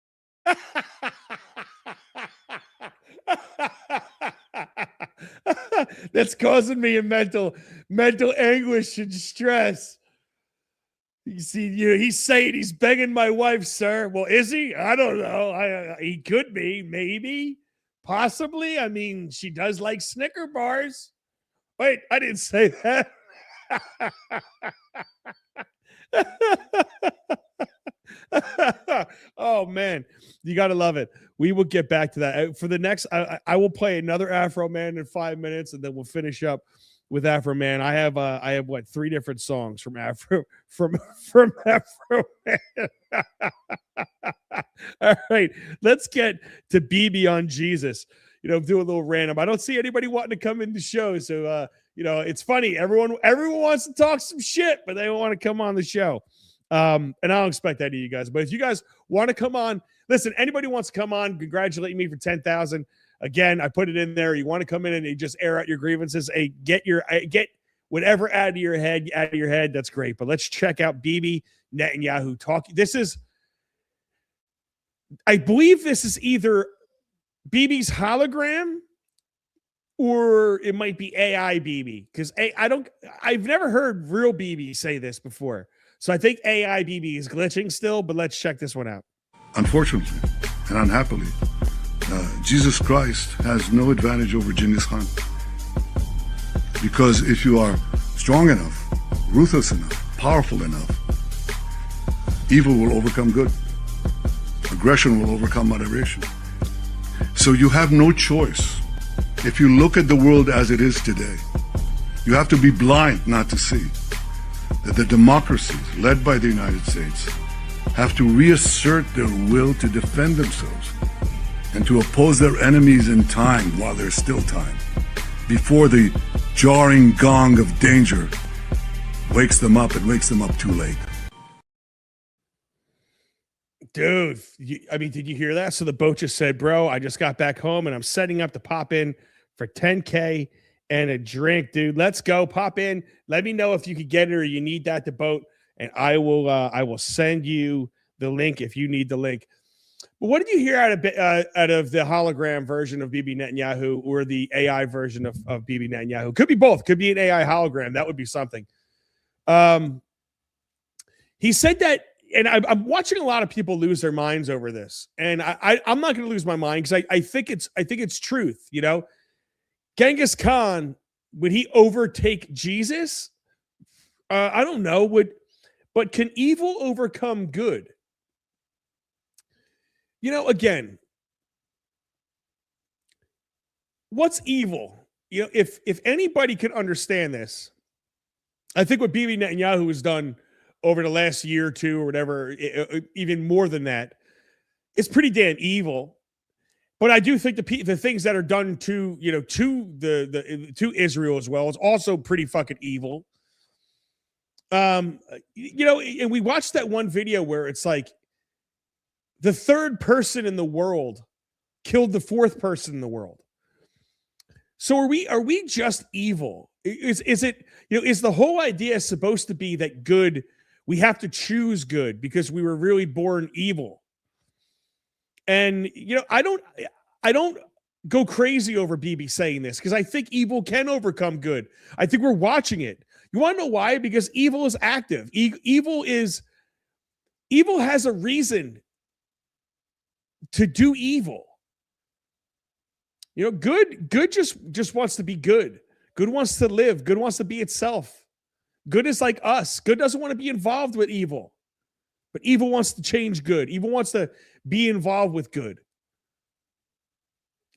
That's causing me a mental anguish and stress. You see, he's saying he's begging my wife, sir. Well, is he? I don't know. He could be, maybe, Possibly. I mean, she does like Snicker bars. Wait, I didn't say that. Oh man, you gotta love it. We will get back to that for the next. I will play another Afroman in 5 minutes, and then we'll finish up with Afroman. I have what 3 different songs from Afroman. All right, let's get to BB on Jesus. Do a little random. I don't see anybody wanting to come in the show, so it's funny. Everyone wants to talk some shit, but they don't want to come on the show. And I don't expect that of you guys. But if you guys want to come on, listen, anybody wants to come on, congratulate me for 10,000. Again, I put it in there. You want to come in and you just air out your grievances. Hey, get whatever out of your head. That's great. But let's check out Bibi Netanyahu talking. I believe this is either Bibi's hologram or it might be AI Bibi, because I've never heard real Bibi say this before. So I think AI Bibi is glitching still, but let's check this one out. Unfortunately and unhappily, Jesus Christ has no advantage over Genghis Khan. Because if you are strong enough, ruthless enough, powerful enough, evil will overcome good. Aggression will overcome moderation. So you have no choice. If you look at the world as it is today, you have to be blind not to see that the democracies led by the United States have to reassert their will to defend themselves and to oppose their enemies in time while there's still time, before the jarring gong of danger wakes them up and wakes them up too late. Dude, did you hear that? So the boat just said, bro, I just got back home and I'm setting up to pop in for 10K and a drink, dude. Let's go. Pop in. Let me know if you could get it or you need that to boat, and I will send you the link if you need the link. But what did you hear out of the hologram version of Bibi Netanyahu or the AI version of Bibi Netanyahu? Could be both. Could be an AI hologram. That would be something. He said that, and I'm watching a lot of people lose their minds over this, and I'm not going to lose my mind because I think it's truth. Genghis Khan, would he overtake Jesus? I don't know. But can evil overcome good? Again, what's evil? If anybody can understand this, I think what Bibi Netanyahu has done over the last year or two or whatever, even more than that, it's pretty damn evil. But I do think the things that are done to to Israel as well is also pretty fucking evil. And we watched that one video where it's like the third person in the world killed the fourth person in the world. So are we just evil? Is it is the whole idea supposed to be that good? We have to choose good because we were really born evil. And I don't go crazy over Bibi saying this because I think evil can overcome good. I think we're watching it. You want to know why? Because evil is active. Evil has a reason to do evil. Good just wants to be good. Good wants to live. Good wants to be itself. Good is like us. Good doesn't want to be involved with evil. But evil wants to change good. Evil wants to be involved with good.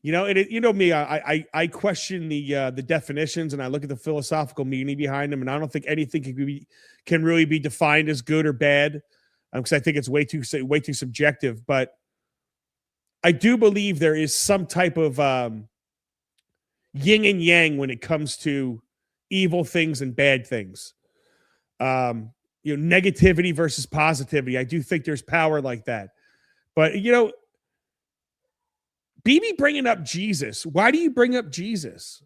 Me, I question the definitions and I look at the philosophical meaning behind them, and I don't think anything can really be defined as good or bad, because I think it's way too subjective. But I do believe there is some type of yin and yang when it comes to evil things and bad things. Negativity versus positivity. I do think there's power like that. But Bibi bringing up Jesus. Why do you bring up Jesus?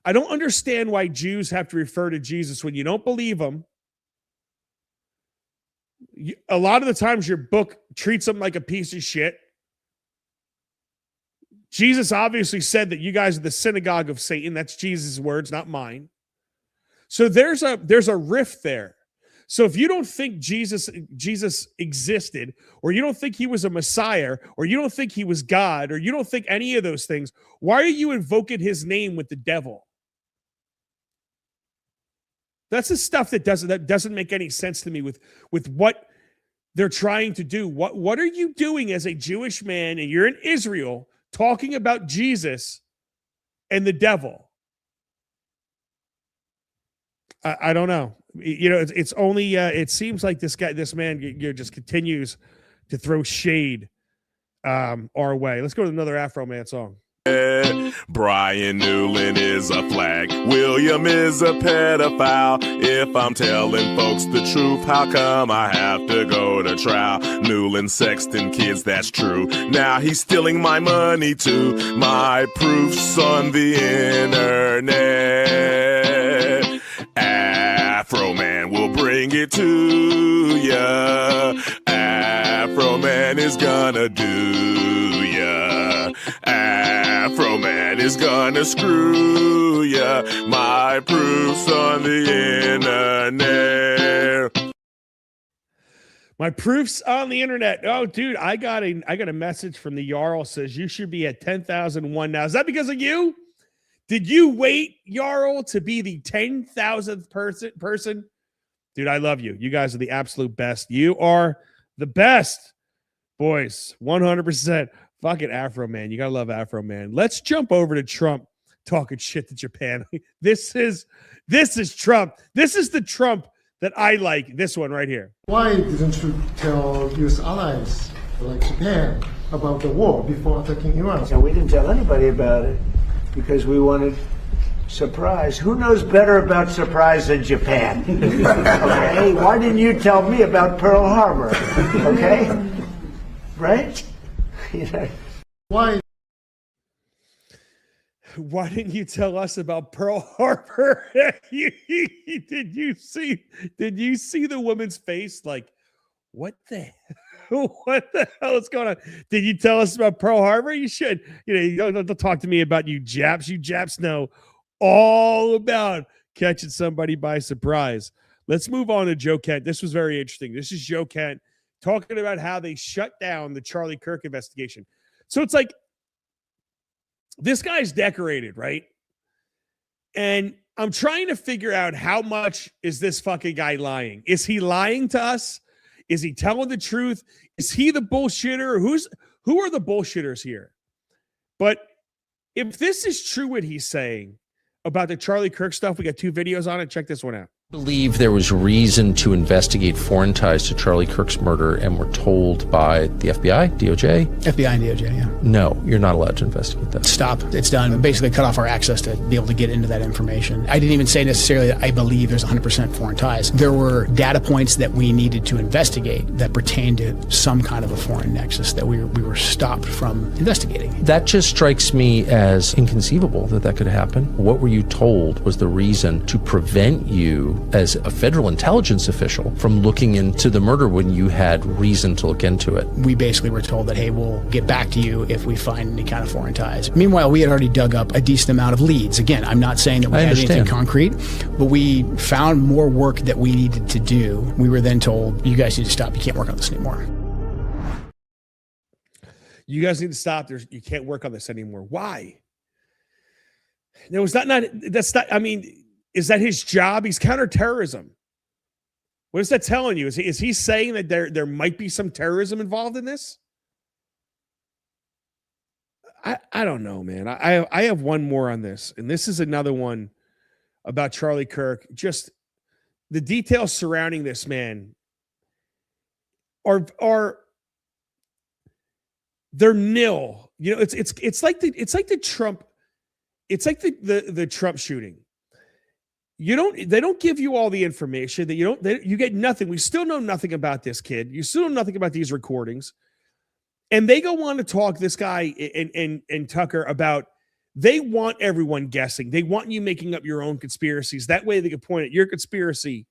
I don't understand why Jews have to refer to Jesus when you don't believe him. A lot of the times your book treats him like a piece of shit. Jesus obviously said that you guys are the synagogue of Satan. That's Jesus' words, not mine. So there's a rift there. So if you don't think Jesus existed, or you don't think he was a Messiah, or you don't think he was God, or you don't think any of those things, why are you invoking his name with the devil? That's the stuff that doesn't make any sense to me with what they're trying to do. What are you doing as a Jewish man, and you're in Israel talking about Jesus and the devil? I don't know. You know, it's only it seems like this man just continues to throw shade our way. Let's go to another Afroman song. Brian Newland is a flag. William is a pedophile. If I'm telling folks the truth, how come I have to go to trial? Newland sexting kids, that's true. Now he's stealing my money too. My proof's on the internet. Afroman will bring it to ya. Afroman is gonna do ya. Afroman is gonna screw ya. My proof's on the internet. My proof's on the internet. Oh, dude, I got a message from the Jarl, says you should be at 10,001 now. Is that because of you? Did you wait, Jarl, to be the 10,000th person? Dude, I love you. You guys are the absolute best. You are the best, boys. 100%. Fucking Afroman. You gotta love Afroman. Let's jump over to Trump talking shit to Japan. This is Trump. This is the Trump that I like. This one right here. Why didn't you tell US allies like Japan about the war before attacking Iran? So we didn't tell anybody about it because we wanted surprise. Who knows better about surprise than Japan? Okay, why didn't you tell me about Pearl Harbor? Okay, right? You know. Why didn't you tell us about Pearl Harbor? Did you see the woman's face? Like, what the hell is going on? Did you tell us about Pearl Harbor? You should. You know, don't talk to me about you Japs. You Japs know all about catching somebody by surprise. Let's move on to Joe Kent. This was very interesting. This is Joe Kent talking about how they shut down the Charlie Kirk investigation. So it's like, this guy's decorated, right? And I'm trying to figure out how much is this fucking guy lying? Is he lying to us? Is he telling the truth? Is he the bullshitter? Who are the bullshitters here? But if this is true what he's saying about the Charlie Kirk stuff, we got 2 videos on it. Check this one out. Believe there was reason to investigate foreign ties to Charlie Kirk's murder and were told by the FBI, DOJ? FBI and DOJ, yeah. No, you're not allowed to investigate that. Stop. It's done. Basically cut off our access to be able to get into that information. I didn't even say necessarily that I believe there's 100% foreign ties. There were data points that we needed to investigate that pertained to some kind of a foreign nexus that we were stopped from investigating. That just strikes me as inconceivable that could happen. What were you told was the reason to prevent you as a federal intelligence official from looking into the murder when you had reason to look into it? We basically were told that, hey, we'll get back to you if we find any kind of foreign ties. Meanwhile, we had already dug up a decent amount of leads. Again, I'm not saying that we had anything concrete, but we found more work that we needed to do. We were then told, you guys need to stop. You can't work on this anymore. You guys need to stop. You can't work on this anymore. Why? No, that's not, I mean, is that his job? He's counterterrorism. What is that telling you? Is he saying that there might be some terrorism involved in this? I don't know, man. I have one more on this, and this is another one about Charlie Kirk. Just the details surrounding this man are they're nil. You know, it's like the Trump shooting. They don't give you all the information that you get nothing. We still know nothing about this kid. You still know nothing about these recordings. And they go on to talk, this guy and Tucker, about they want everyone guessing. They want you making up your own conspiracies. That way they can point at your conspiracy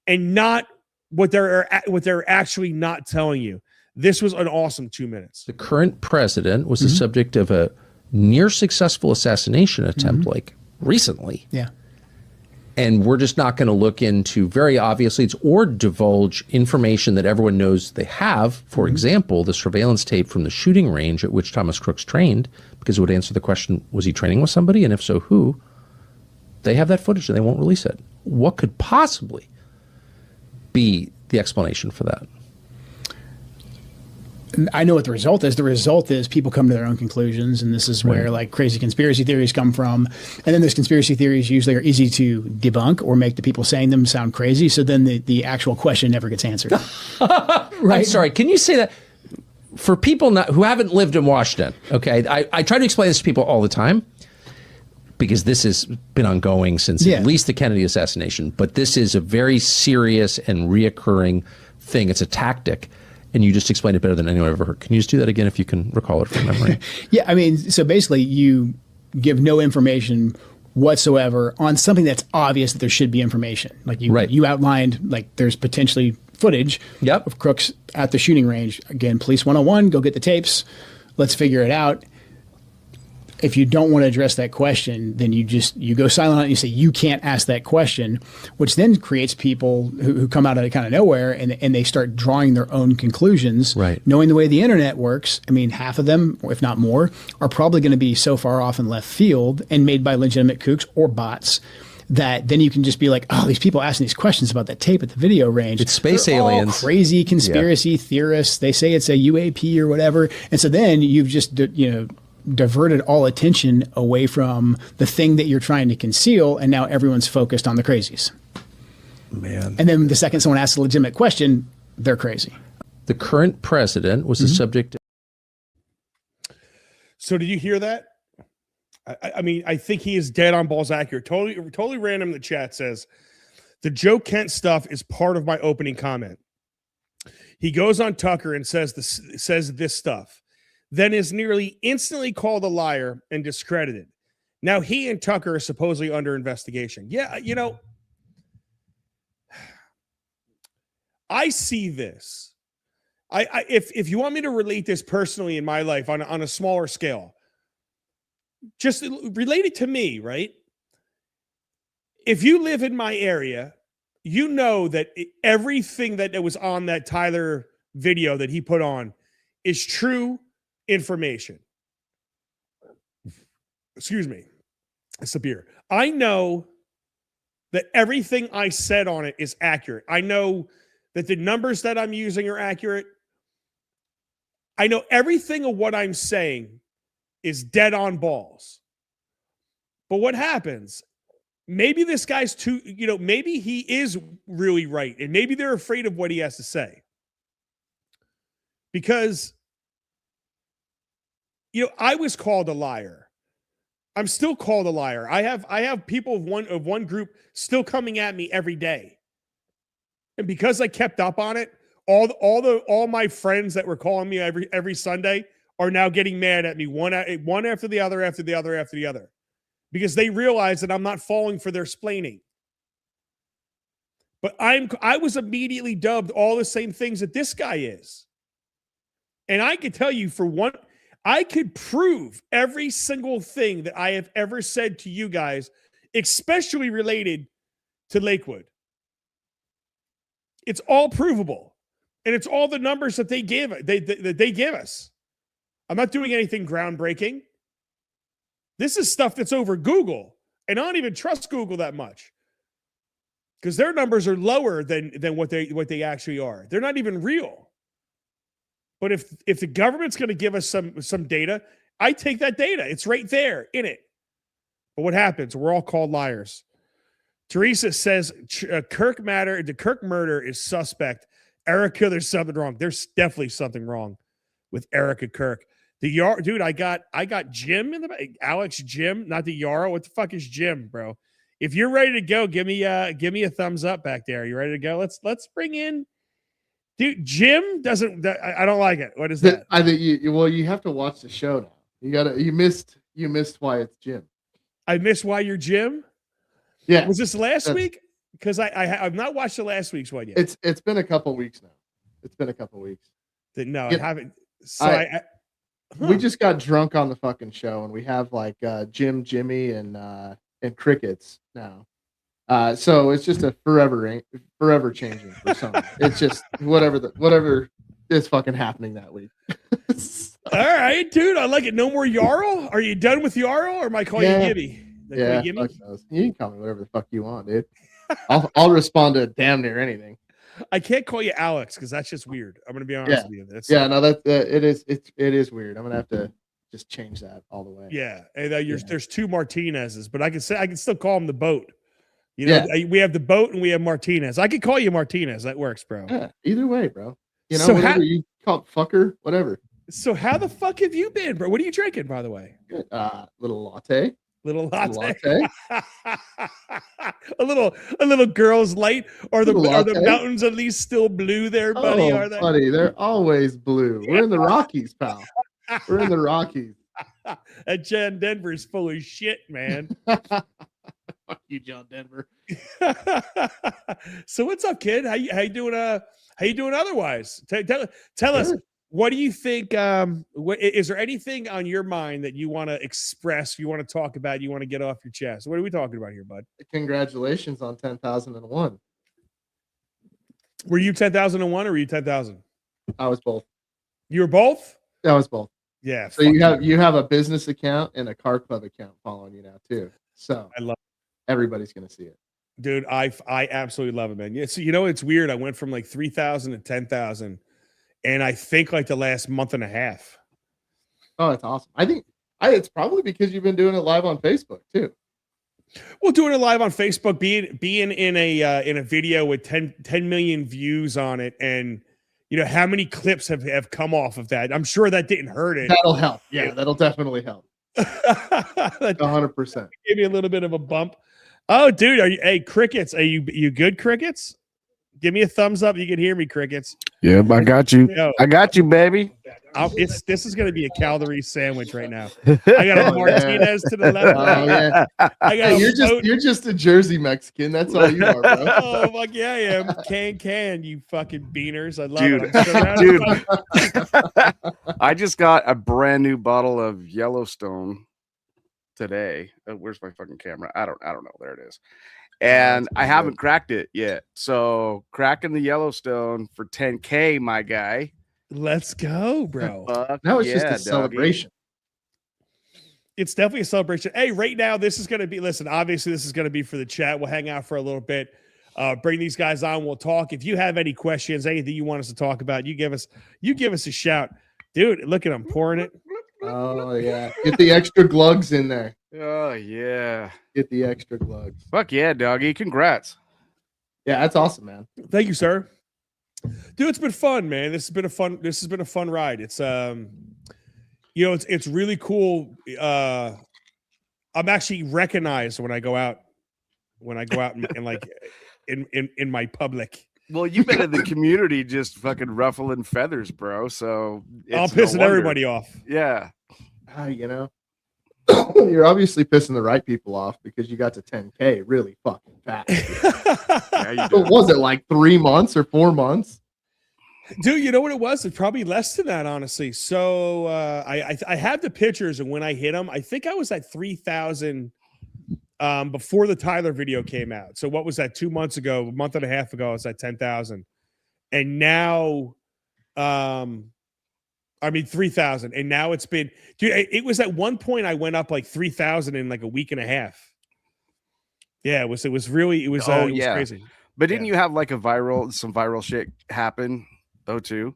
and not what they're actually not telling you. This was an awesome 2 minutes. The current president was the subject of a near successful assassination attempt, like recently. Yeah. And we're just not going to look into very obvious leads or divulge information that everyone knows they have. For example, the surveillance tape from the shooting range at which Thomas Crooks trained, because it would answer the question, was he training with somebody? And if so, who? They have that footage and they won't release it. What could possibly be the explanation for that? I know what the result is. The result is people come to their own conclusions, and this is where like crazy conspiracy theories come from. And then those conspiracy theories usually are easy to debunk or make the people saying them sound crazy. So then the actual question never gets answered. Right? I'm sorry. Can you say that for people who haven't lived in Washington? Okay, I try to explain this to people all the time because this has been ongoing since at least the Kennedy assassination. But this is a very serious and reoccurring thing. It's a tactic. And you just explained it better than anyone I've ever heard. Can you just do that again if you can recall it from memory? Yeah, I mean, so basically you give no information whatsoever on something that's obvious that there should be information. Like you outlined, like there's potentially footage of Crooks at the shooting range. Again, Police 101, go get the tapes. Let's figure it out. If you don't want to address that question, then you go silent on it and you say you can't ask that question, which then creates people who come out of kind of nowhere and they start drawing their own conclusions. Right. Knowing the way the internet works, I mean, half of them, if not more, are probably going to be so far off in left field and made by legitimate kooks or bots that then you can just be like, oh, these people asking these questions about that tape at the video range. It's space They're aliens. All crazy conspiracy theorists. They say it's a UAP or whatever. And so then you've just, diverted all attention away from the thing that you're trying to conceal, and now everyone's focused on the crazies. Man. And then the second someone asks a legitimate question, they're crazy. The current president was the subject. So did you hear that? I mean, I think he is dead on balls accurate. Totally random. The chat says, the Joe Kent stuff is part of my opening comment. He goes on Tucker and says this stuff. Then is nearly instantly called a liar and discredited. Now he and Tucker are supposedly under investigation. Yeah, I see this. If you want me to relate this personally in my life on a smaller scale, just relate it to me, right? If you live in my area, you know that everything that was on that Tyler video that he put on is true information. Excuse me. It's a beer. I know that everything I said on it is accurate. I know that the numbers that I'm using are accurate. I know everything of what I'm saying is dead on balls. But what happens? Maybe this guy's too, maybe he is really right. And maybe they're afraid of what he has to say. Because I was called a liar. I'm still called a liar. I have people of one group still coming at me every day. And because I kept up on it, all my friends that were calling me every Sunday are now getting mad at me one after the other, because they realize that I'm not falling for their splaining. But I was immediately dubbed all the same things that this guy is. And I could tell you I could prove every single thing that I have ever said to you guys, especially related to Lakewood. It's all provable. And it's all the numbers that they give us. I'm not doing anything groundbreaking. This is stuff that's over Google. And I don't even trust Google that much. Because their numbers are lower than what they actually are. They're not even real. But if the government's going to give us some data, I take that data. It's right there in it. But what happens? We're all called liars. Teresa says the Kirk murder is suspect. Erica, there's something wrong. There's definitely something wrong with Erica Kirk. Dude, I got Jim in the back. Alex Jim, not the Yara. What the fuck is Jim, bro? If you're ready to go, give me a thumbs up back there. You ready to go? Let's bring in. Dude, Jim doesn't. I don't like it. What is that? I think you have to watch the show now. You missed why it's Jim. I missed why you're Jim. Yeah. Was this last week? Because I've not watched the last week's one yet. It's been a couple weeks now. It's been a couple weeks. No, I haven't. So we just got drunk on the fucking show, and we have like Jimmy, and crickets now. So it's just a forever changing for some. It's just whatever is fucking happening that week. All right, dude. I like it. No more Jarl? Are you done with Jarl, or am I calling you Gibby? Yeah, you can call me whatever the fuck you want, dude. I'll respond to damn near anything. I can't call you Alex because that's just weird. I'm gonna be honest with you. No, it is weird. I'm gonna have to just change that all the way. Yeah, and there's two Martinez's, but I can still call him the boat. You know, we have the boat and we have Martinez. I could call you Martinez. That works, bro. Yeah, either way, bro. You know, So whatever you call it, fucker, whatever. So how the fuck have you been, bro? What are you drinking, by the way? Little latte. Little latte. a little girl's light. Are the mountains at least still blue there, buddy? Oh, Are they? buddy, they're always blue. We're in the Rockies, pal. We're in the Rockies. That John Denver is full of shit, man. Fuck you, John Denver. So what's up, kid? How you doing? How you doing otherwise? Tell us. What do you think? Is there anything on your mind that you want to express, you want to talk about, you want to get off your chest? What are we talking about here, bud? Congratulations on 10,001. Were you 10,001 or were you 10,000? I was both. You were both? I was both. Yeah. So you have a business account and a car club account following you now too. So I love everybody's gonna see it. Dude, I absolutely love it, man. Yeah, so you know it's weird. I went from like 3,000 to 10,000. And I think like the last month and a half. Oh, that's awesome. I think it's probably because you've been doing it live on Facebook too. Well, doing it live on Facebook, being in a video with 10 million views on it, and you know how many clips have come off of that. I'm sure that didn't hurt it. That'll help. Yeah, that'll definitely help. 100%. Give me a little bit of a bump. Oh, dude, crickets? Are you good, crickets? Give me a thumbs up. You can hear me, crickets. Yep, I got you. I got you, baby. This is going to be a Calgary sandwich right now. I got a Martinez to the left. Oh, yeah. You're just a Jersey Mexican. That's all you are, bro. Oh, fuck yeah, I am. Can, you fucking beaners. I love it. Dude. I just got a brand new bottle of Yellowstone today. Where's my fucking camera? I don't know. There it is. And I haven't cracked it yet. So cracking the Yellowstone for 10K, my guy. Let's go, bro. Now it's just a celebration. It's definitely a celebration. Hey, right now, this is going to be, listen, obviously this is going to be for the chat. We'll hang out for a little bit. Bring these guys on. We'll talk. If you have any questions, anything you want us to talk about, you give us a shout. Dude, look at him pouring it. Oh, yeah. Get the extra glugs in there. Oh, yeah. Get the extra glugs. Fuck yeah, doggy. Congrats. Yeah, that's awesome, man. Thank you, sir. Dude, it's been fun, man. This has been a fun ride. It's it's really cool. I'm actually recognized when I go out and like in my public. Well, you've been in the community just fucking ruffling feathers, bro. So I'm pissing everybody off. Yeah. You know, you're obviously pissing the right people off because you got to 10K really fucking fast. What was it, like 3 months or 4 months? Dude, you know what it was? It's probably less than that, honestly. So I have the pictures, and when I hit them, I think I was at 3,000 before the Tyler video came out. So what was that? 2 months ago, a month and a half ago, I was at 10,000, and now, 3,000, and now it's been, dude. It was at one point I went up like 3,000 in like a week and a half. Yeah, it was crazy. But didn't you have like some viral shit happen though too?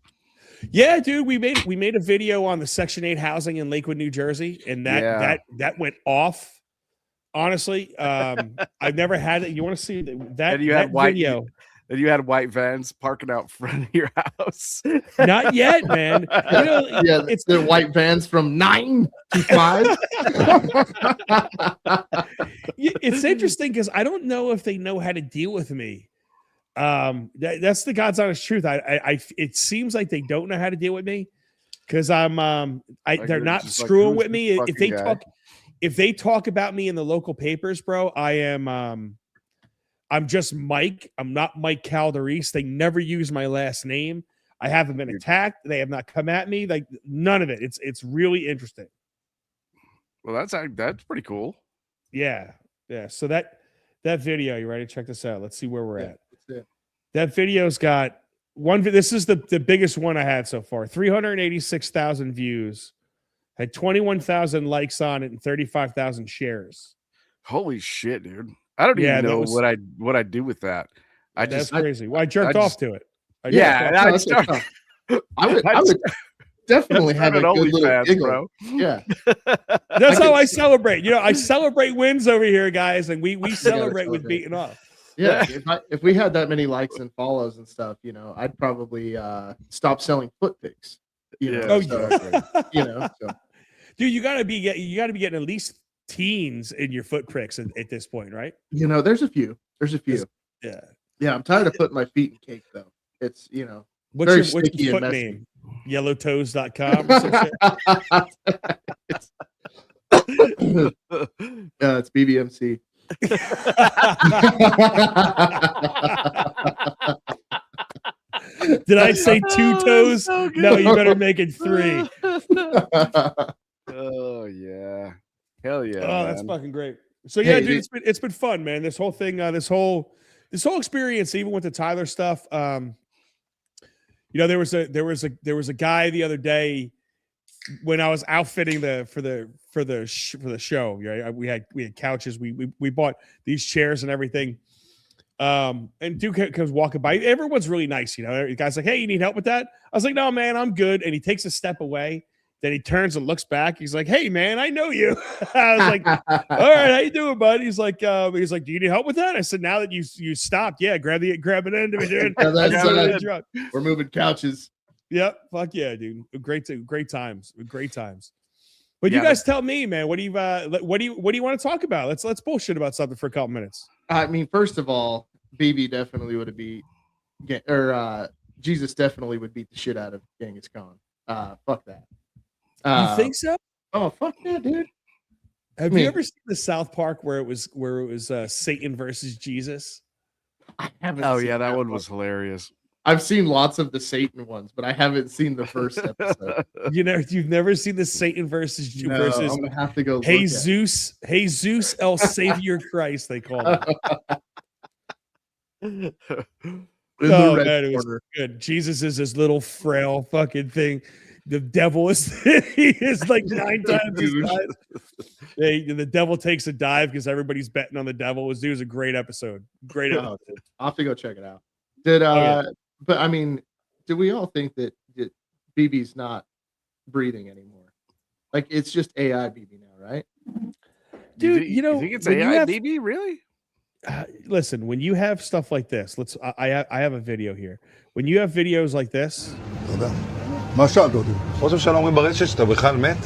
Yeah, dude, we made a video on the Section 8 housing in Lakewood, New Jersey, and that went off. Honestly, I've never had it. You want to see that video? And you had white vans parking out front of your house. Not yet, man. You know, it's the white vans from 9 to 5. It's interesting because I don't know if they know how to deal with me. That's the God's honest truth. It seems like they don't know how to deal with me because they're not screwing with me. If they talk about me in the local papers, bro, I'm just Mike. I'm not Mike Calderis. They never use my last name. I haven't been attacked. They have not come at me. Like none of it. It's really interesting. Well, that's pretty cool. Yeah. So that That video, you ready? Check this out. Let's see where we're at. That's it. That video's got one. This is the biggest one I had so far. 386,000 views. Had 21,000 likes on it and 35,000 shares. Holy shit, dude! I don't even know what I do with that. That's crazy. Well, I jerked off to it. I would definitely have a good little giggle. Bro. Yeah, that's how I celebrate. You know, I celebrate wins over here, guys, and we celebrate with beating off. Yeah, if we had that many likes and follows and stuff, you know, I'd probably stop selling foot pics. You know, you know, so. Dude, you gotta be getting at least teens in your foot pricks at this point, right? You know, there's a few. Yeah. I'm tired of putting my feet in cake though. It's, you know, what's your foot name? Yellowtoes.com or some shit? It's BBMC. Did I say 2 toes? So no, you better make it 3. Oh yeah, hell yeah! Oh, that's fucking great. So yeah, dude, it's been fun, man. This whole thing, this whole experience, even with the Tyler stuff. You know, there was a guy the other day when I was outfitting for the show. Right? We had couches. We bought these chairs and everything. And dude comes walking by. Everyone's really nice, you know. The guy's like, "Hey, you need help with that?" I was like, "No, man, I'm good." And he takes a step away. Then he turns and looks back. He's like, "Hey, man, I know you." I was like, "All right, how you doing, bud?" He's like, "Do you need help with that?" I said, "Now that you stopped, yeah, grab an end of it, dude." We're moving couches. Yep, fuck yeah, dude. Great times. But you guys tell me, man, what do you want to talk about? Let's bullshit about something for a couple minutes. I mean, first of all, BB definitely would beat, or Jesus definitely would beat the shit out of Genghis Khan. Fuck that. You think so? Oh, fuck yeah, dude. Have you ever seen the South Park where it was Satan versus Jesus? I haven't. Oh yeah, that one was hilarious. I've seen lots of the Satan ones, but I haven't seen the first episode. You've never seen the Satan versus I'm gonna have to go. Jesus El Savior Christ, they call it. Oh man, it was good. Jesus is this little frail fucking thing. The devil is he is like 9 times his size. The devil takes a dive because everybody's betting on the devil. It was a great episode. Great episode. I'll have to go check it out. But I mean, do we all think that BB's not breathing anymore? Like it's just AI BB now, right? Dude, you think it's AI BB? Really? Listen, when you have stuff like this, I have a video here. When you have videos like this, מה שאלת אותי? ראש הממשלה אומרים ברשת שאתה בכלל מת?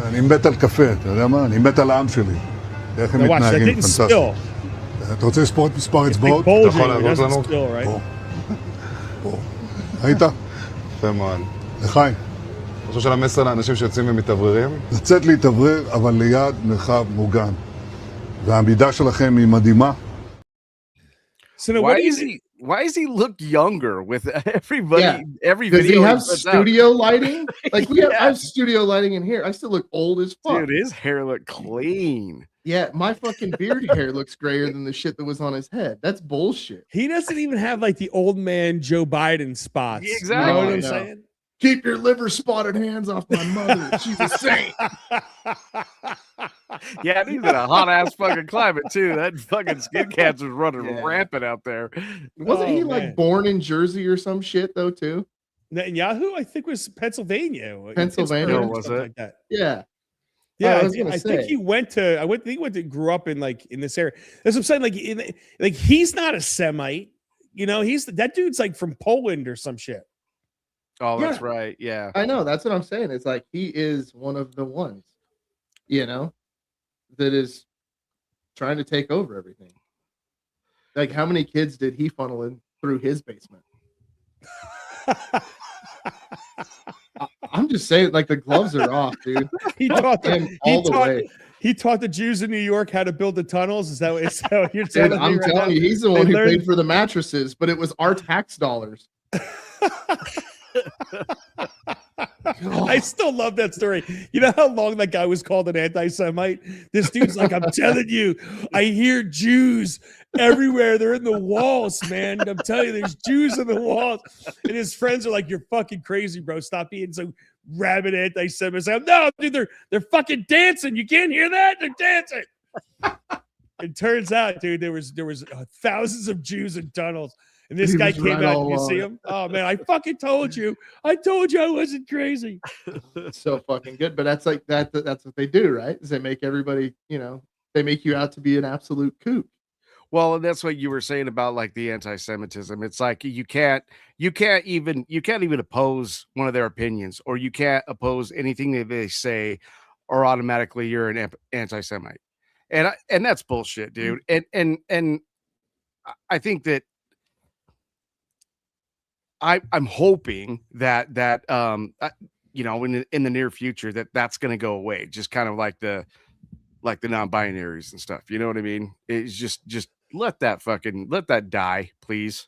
אני מת על קפה, אתה יודע מה? אני מת על העם שלי. איך הם מתנהגים, פנטסטי. אתה רוצה לספור את מספר אצבעות? אתה יכול להראות לנו? פה. היית? יפה מאוד. לחיים. ראש הממשלה מסר לאנשים שיוצאים ומתאווררים? לצאת להתאוורר, אבל ליד מרחב מוגן. והעמידה שלכם היא מדהימה. So why does he look younger with everybody? Yeah. Every Does video he have studio lighting? Like I have studio lighting in here. I still look old as fuck. Dude, his hair look clean. Yeah, my fucking beard hair looks grayer than the shit that was on his head. That's bullshit. He doesn't even have like the old man Joe Biden spots. Exactly. You know what I'm saying? Keep your liver spotted hands off my mother. She's a saint. Yeah, he's in a hot ass fucking climate too. That fucking skin cancer's running rampant out there. Wasn't he like born in Jersey or some shit though too? Netanyahu, I think, was Pennsylvania. Pennsylvania, was it? Like that. Yeah. Yeah, I think he went to grew up in this area. That's what I'm saying. Like he's not a Semite, you know. That dude's like from Poland or some shit. Oh, that's right. Yeah, I know. That's what I'm saying. It's like he is one of the ones, you know, that is trying to take over everything. Like, how many kids did he funnel in through his basement? I'm just saying, like, the gloves are off, dude. He taught the Jews in New York how to build the tunnels. Is that what you're telling me? I'm telling you, he's the one who paid for the mattresses, but it was our tax dollars. I still love that story. You know how long that guy was called an anti-Semite? This dude's like, I'm telling you, I hear Jews everywhere. They're in the walls, man. I'm telling you, there's Jews in the walls. And his friends are like, "You're fucking crazy, bro. Stop being so rabid anti-Semitic." Like, no, dude, they're fucking dancing. You can't hear that? They're dancing. It turns out, dude, there was thousands of Jews in tunnels. And this guy came out. Did you see him? Oh man, I fucking told you. I told you I wasn't crazy. So fucking good. But that's like that's what they do, right? Is they make everybody, they make you out to be an absolute kook. Well, and that's what you were saying about like the anti-Semitism. It's like you can't even oppose one of their opinions, or you can't oppose anything that they say, or automatically you're an anti-Semite. And that's bullshit, dude. And I think that I'm hoping that in the near future that's going to go away, just kind of like the non-binaries and stuff. You know what I mean? It's just let that die, please.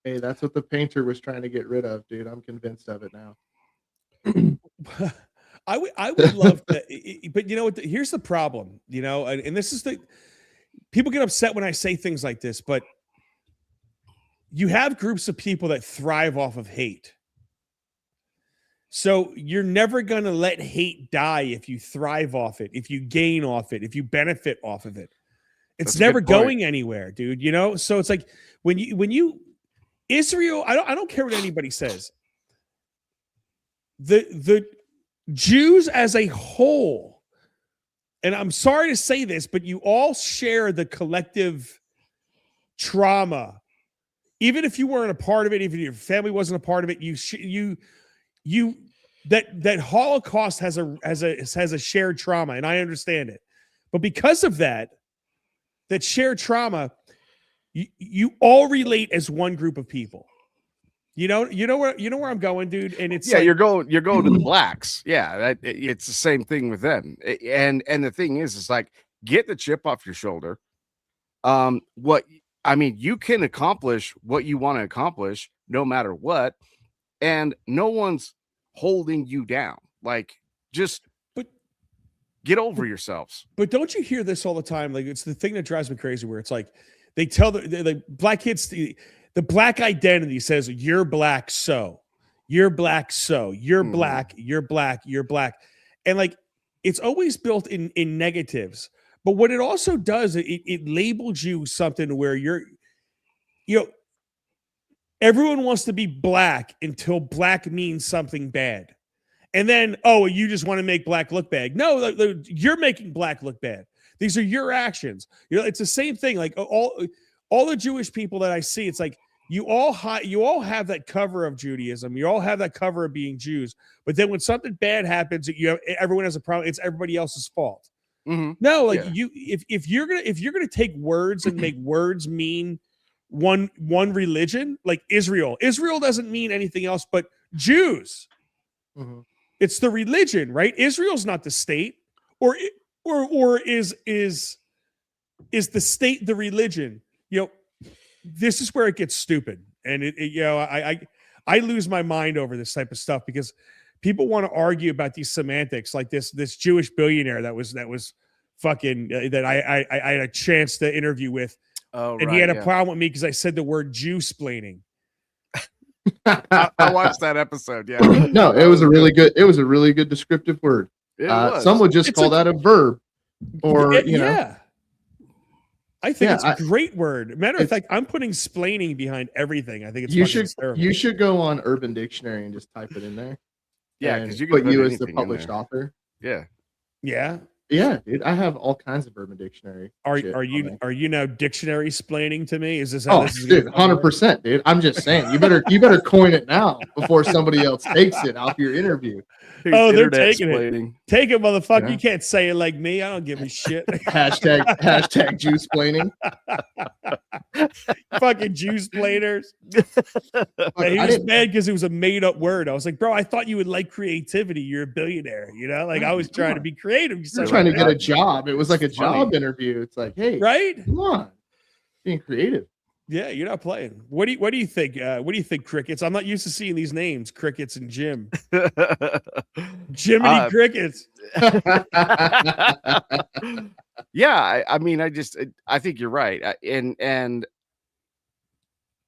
Hey, that's what the painter was trying to get rid of, dude. I'm convinced of it now. I would love to, but you know what? Here's the problem, and this is people get upset when I say things like this, but you have groups of people that thrive off of hate. So you're never going to let hate die if you thrive off it, if you gain off it, if you benefit off of it. It's never going anywhere, dude. So it's like when you Israel, I don't care what anybody says. The Jews as a whole, and I'm sorry to say this, but you all share the collective trauma. Even if you weren't a part of it, even if your family wasn't a part of it, that Holocaust has a shared trauma, and I understand it. But because of that shared trauma, you all relate as one group of people. You know where I'm going, dude. And it's you're going to the blacks. Yeah, it's the same thing with them. And the thing is, it's like, get the chip off your shoulder. You can accomplish what you want to accomplish no matter what, and no one's holding you down. Like, just get over yourselves. But don't you hear this all the time? Like, it's the thing that drives me crazy, where it's like they tell the black kids, the black identity says you're black, so you're black, so you're black, you're black, you're black, and like it's always built in negatives. But what it also does, it labels you something where everyone wants to be black until black means something bad. And then, you just want to make black look bad. No, you're making black look bad. These are your actions. It's the same thing. Like all the Jewish people that I see, it's like you all have that cover of Judaism. You all have that cover of being Jews. But then when something bad happens, everyone has a problem. It's everybody else's fault. Mm-hmm. No, like if you're gonna take words and make words mean one religion, like Israel doesn't mean anything else but Jews. Mm-hmm. It's the religion, right? Israel's not the state, or is the state the religion? This is where it gets stupid, and I lose my mind over this type of stuff because people want to argue about these semantics, like this Jewish billionaire that was fucking that I had a chance to interview with, and he had a problem with me because I said the word Jew-splaining. I watched that episode. Yeah, no, it was a really good descriptive word. Some would just call that a verb, or I think it's a great word. Matter of fact, I'm putting splaining behind everything. I think it's you should go on Urban Dictionary and just type it in there. Yeah, because you can put you as the published author. Yeah, dude. I have all kinds of Urban Dictionary. Are you now dictionary splaining to me? Is this? How this is 100%, dude. I'm just saying. You better coin it now before somebody else takes it off your interview. They're taking it. Take it, motherfucker. Yeah. You can't say it like me. I don't give a shit. hashtag Jew-splaining. Fucking Jew-splainers. He was mad because it was a made-up word. I was like, bro, I thought you would like creativity. You're a billionaire. Like I was trying to be creative. You're trying to get a job. It was like a job interview. It's like, hey, right? Come on, being creative. Yeah, you're not playing. What do you think? What do you think, Crickets? I'm not used to seeing these names, Crickets and Jim. Jiminy Crickets. Yeah, I mean, I think you're right, and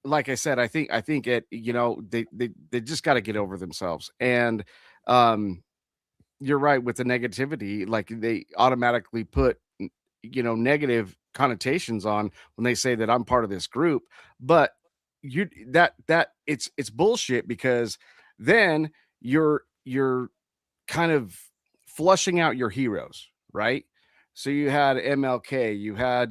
like I said, I think it, they just got to get over themselves, and you're right with the negativity, like they automatically put negative connotations on when they say that I'm part of this group, but it's bullshit, because then you're kind of flushing out your heroes, right? So you had MLK, you had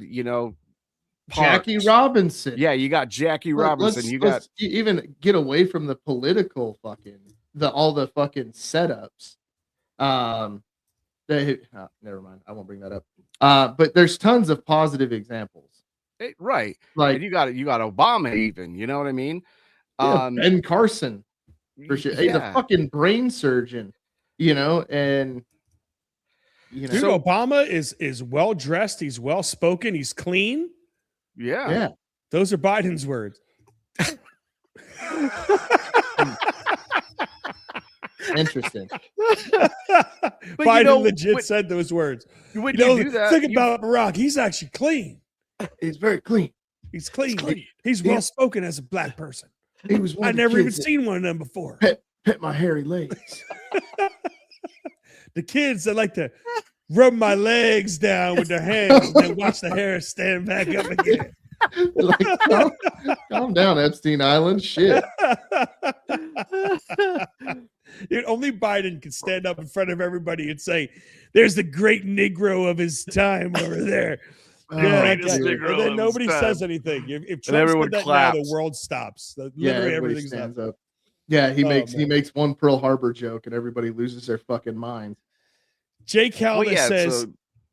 Jackie Parks. Robinson. Yeah, you got Jackie Robinson. Let's even get away from the political all the fucking setups. Never mind. I won't bring that up. But there's tons of positive examples. Right. Like, and you got Obama, even, you know what I mean? Ben Carson, for sure. He's a fucking brain surgeon, and Dude, Obama is well dressed, he's well spoken, he's clean. Yeah. Those are Biden's words. Interesting. Biden legit said those words. When you do that, think about Barack. He's actually clean. He's very clean. He's clean. He's well spoken as a black person. He was. I've never even seen one of them before. Pet my hairy legs. The kids that like to rub my legs down with their hands and then watch the hair stand back up again. Like, calm down, Epstein Island. Shit. Dude, only Biden can stand up in front of everybody and say, "There's the great Negro of his time over there." And then nobody says anything. If Trump said that now, the world stops. Literally everything stands up. Yeah, he makes one Pearl Harbor joke and everybody loses their fucking mind. Jay Calvin says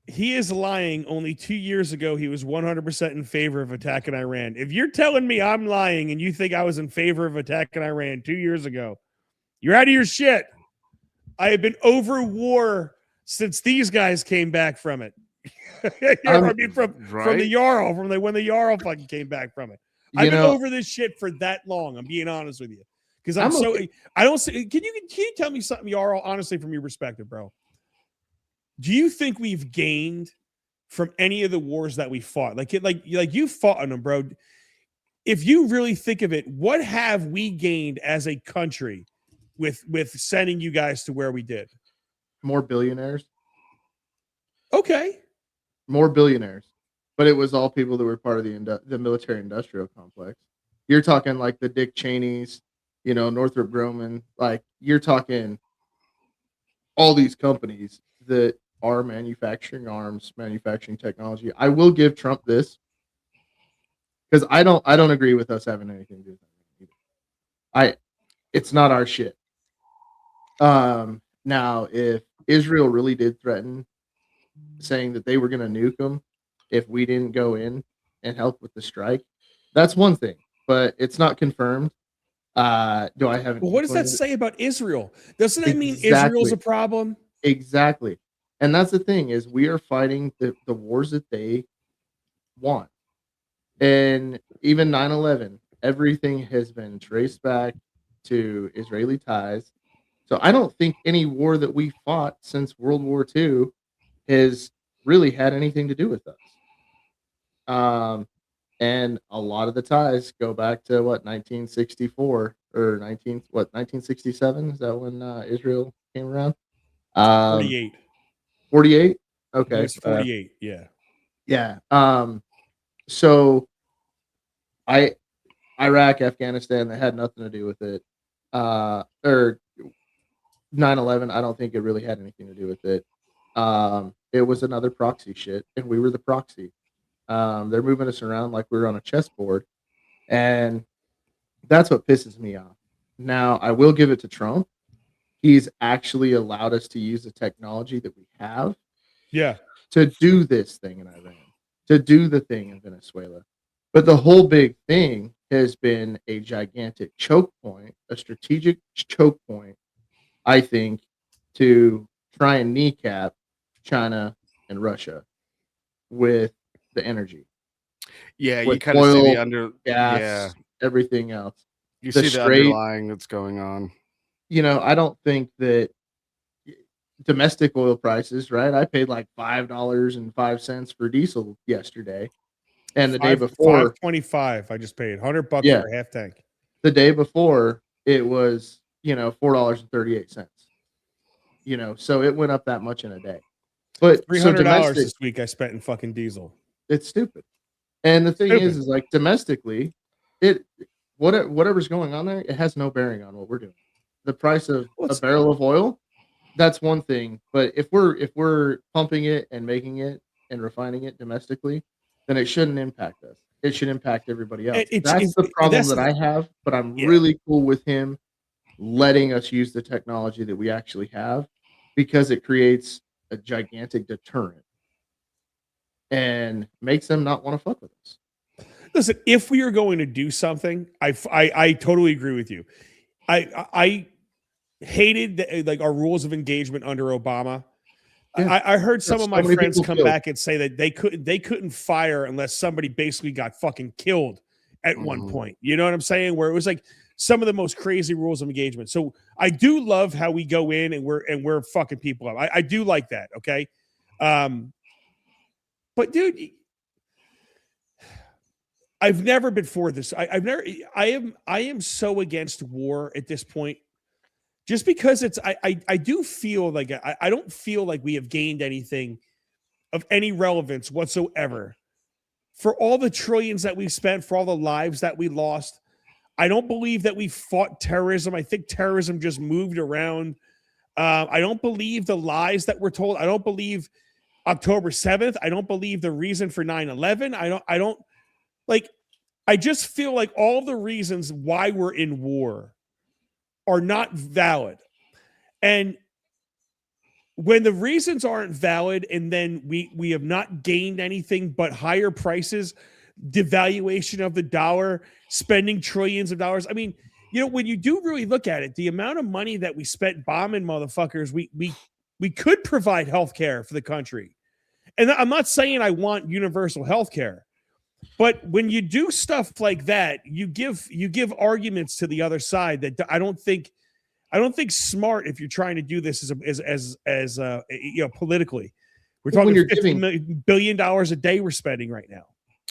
he is lying. Only 2 years ago, he was 100% in favor of attacking Iran. If you're telling me I'm lying and you think I was in favor of attacking Iran 2 years ago, you're out of your shit. I have been over war since these guys came back from it. From the Jarl, when the Jarl fucking came back from it. I've been over this shit for that long. I'm being honest with you, because I don't see. Can you tell me something, Jarl? Honestly, from your perspective, bro, do you think we've gained from any of the wars that we fought? Like you fought in them, bro. If you really think of it, what have we gained as a country with sending you guys to where we did? More billionaires. Okay. More billionaires, but it was all people that were part of the military-industrial complex. You're talking like the Dick Cheneys, Northrop Grumman. Like, you're talking all these companies that are manufacturing arms, manufacturing technology. I will give Trump this, because I don't agree with us having anything to do with that. It's not our shit. Now, if Israel really did threaten, saying that they were going to nuke them if we didn't go in and help with the strike, that's one thing, but it's not confirmed. Do I have? Well, what does that say about Israel? Doesn't that mean Israel's a problem? Exactly, and that's the thing, is we are fighting the wars that they want, and even 9/11, everything has been traced back to Israeli ties. So I don't think any war that we fought since World War II has really had anything to do with us. And a lot of the ties go back to 1964 or 1967? Is that when Israel came around? 48. 48? Okay. It was 48, yeah. Yeah. So Iraq, Afghanistan, that had nothing to do with it. Or 9/11, I don't think it really had anything to do with it. It was another proxy shit, and we were the proxy. They're moving us around like we were on a chessboard, and that's what pisses me off. Now, I will give it to Trump. He's actually allowed us to use the technology that we have, to do this thing in Iran, to do the thing in Venezuela. But the whole big thing has been a gigantic choke point, a strategic choke point, I think, to try and kneecap China and Russia with the energy. Yeah, with you kind of see the under gas, everything else. You see the underlying that's going on. I don't think that domestic oil prices, right? I paid like $5.05 for diesel yesterday, and the day before $5.25. I just paid $100 Yeah. for a half tank. the day before it was, $4.38. So it went up that much in a day. But so $300 this week I spent in fucking diesel. It's stupid. And the thing is like domestically, whatever's going on there, it has no bearing on what we're doing. The price of a barrel of oil, that's one thing. But if we're pumping it and making it and refining it domestically, then it shouldn't impact us. It should impact everybody else. That's the problem that I have. But I'm really cool with him letting us use the technology that we actually have, because it creates a gigantic deterrent and makes them not want to fuck with us. Listen, if we are going to do something, I totally agree with you. I hated like our rules of engagement under Obama. Yeah. I heard some of my friends come back and say that they couldn't fire unless somebody basically got fucking killed at one point. You know what I'm saying? Where it was like some of the most crazy rules of engagement. So I do love how we go in and we're fucking people up. I do like that. Okay. But dude, I've never been for this. I am so against war at this point, just because I do feel like I don't feel like we have gained anything of any relevance whatsoever for all the trillions that we've spent, for all the lives that we lost. I don't believe that we fought terrorism. I think terrorism just moved around. I don't believe the lies that were told. I don't believe October 7th. I don't believe the reason for 9/11. I don't like, I just feel like all the reasons why we're in war are not valid. And when the reasons aren't valid, and then we have not gained anything but higher prices, devaluation of the dollar, spending trillions of dollars. I mean, when you do really look at it, the amount of money that we spent bombing motherfuckers, we could provide health care for the country. And I'm not saying I want universal health care, but when you do stuff like that, you give arguments to the other side that I don't think smart if you're trying to do this as politically. We're talking $50 billion a day we're spending right now.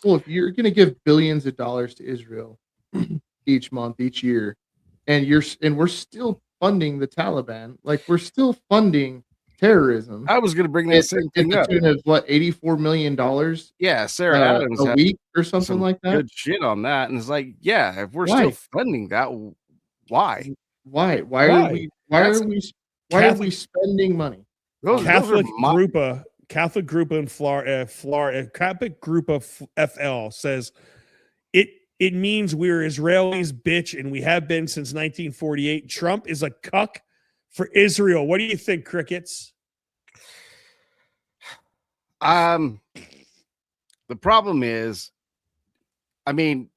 Well, if you're going to give billions of dollars to Israel each month, each year, and we're still funding the Taliban, like we're still funding terrorism. I was going to bring that same thing up. To the tune of what, $84 million? Yeah, Sarah Adams a week or something like that. Good shit on that, and it's like, yeah, if we're still funding that, why? Why are we spending money? Catholic group in Florida, Catholic group of FL says it means we're Israelis, bitch, and we have been since 1948. Trump is a cuck for Israel. What do you think, crickets? The problem is, I mean,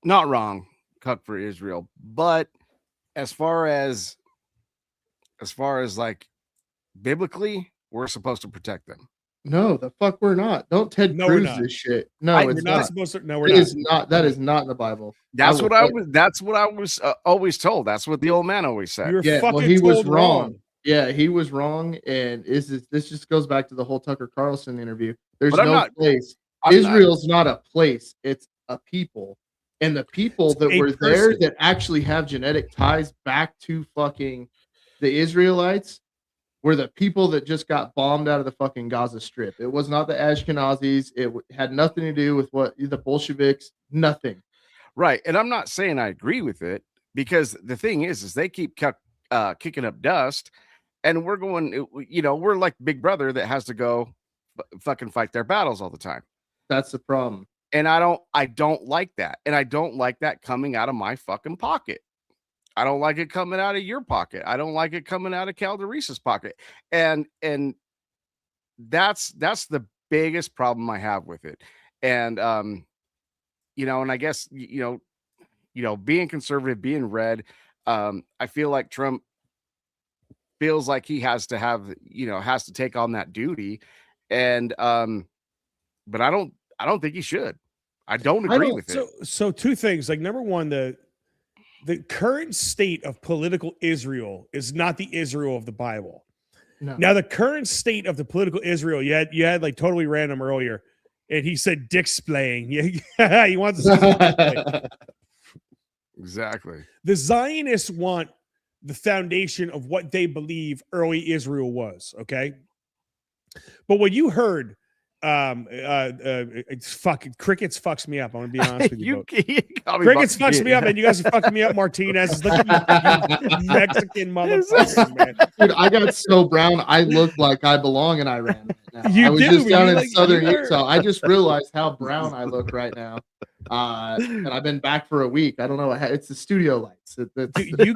not wrong, cuck for Israel, but as far as like biblically, we're supposed to protect them. No, the fuck we're not. Don't Ted Cruz this shit. No, we're not supposed to. No, we're not. It is not. That is not in the Bible. That's what I was always told. That's what the old man always said. He was wrong. Yeah, he was wrong. And this just goes back to the whole Tucker Carlson interview. There's no place. Israel's not a place. It's a people. And the people that were there that actually have genetic ties back to fucking the Israelites were the people that just got bombed out of the fucking Gaza Strip. It was not the Ashkenazis. It had nothing to do with what the Bolsheviks, nothing. Right. And I'm not saying I agree with it, because the thing is they keep kicking up dust, and we're going, we're like Big Brother that has to go fucking fight their battles all the time. That's the problem. And I don't like that. And I don't like that coming out of my fucking pocket. I don't like it coming out of your pocket. I don't like it coming out of Calderis's pocket. And that's the biggest problem I have with it. And and I guess being conservative, being red, I feel like Trump feels like he has to take on that duty. And but I don't think he should. I don't agree with it. So two things. Like, number one, the current state of political Israel is not the Israel of the Bible. No. Now, the current state of the political Israel, you had like totally random earlier, and he said dick splaying. Yeah, he wants to see dick play. Exactly. The Zionists want the foundation of what they believe early Israel was, okay? But what you heard, it's fucking crickets fucks me up. I'm gonna be honest with you. Crickets fucks me up, and you guys are fucking me up, Martinez. Look at you Mexican motherfuckers, man. Dude, I got so brown, I look like I belong in Iran right now. You I was do, just down in like, southern you are. Utah. I just realized how brown I look right now. And I've been back for a week. I don't know. It's the studio lights. I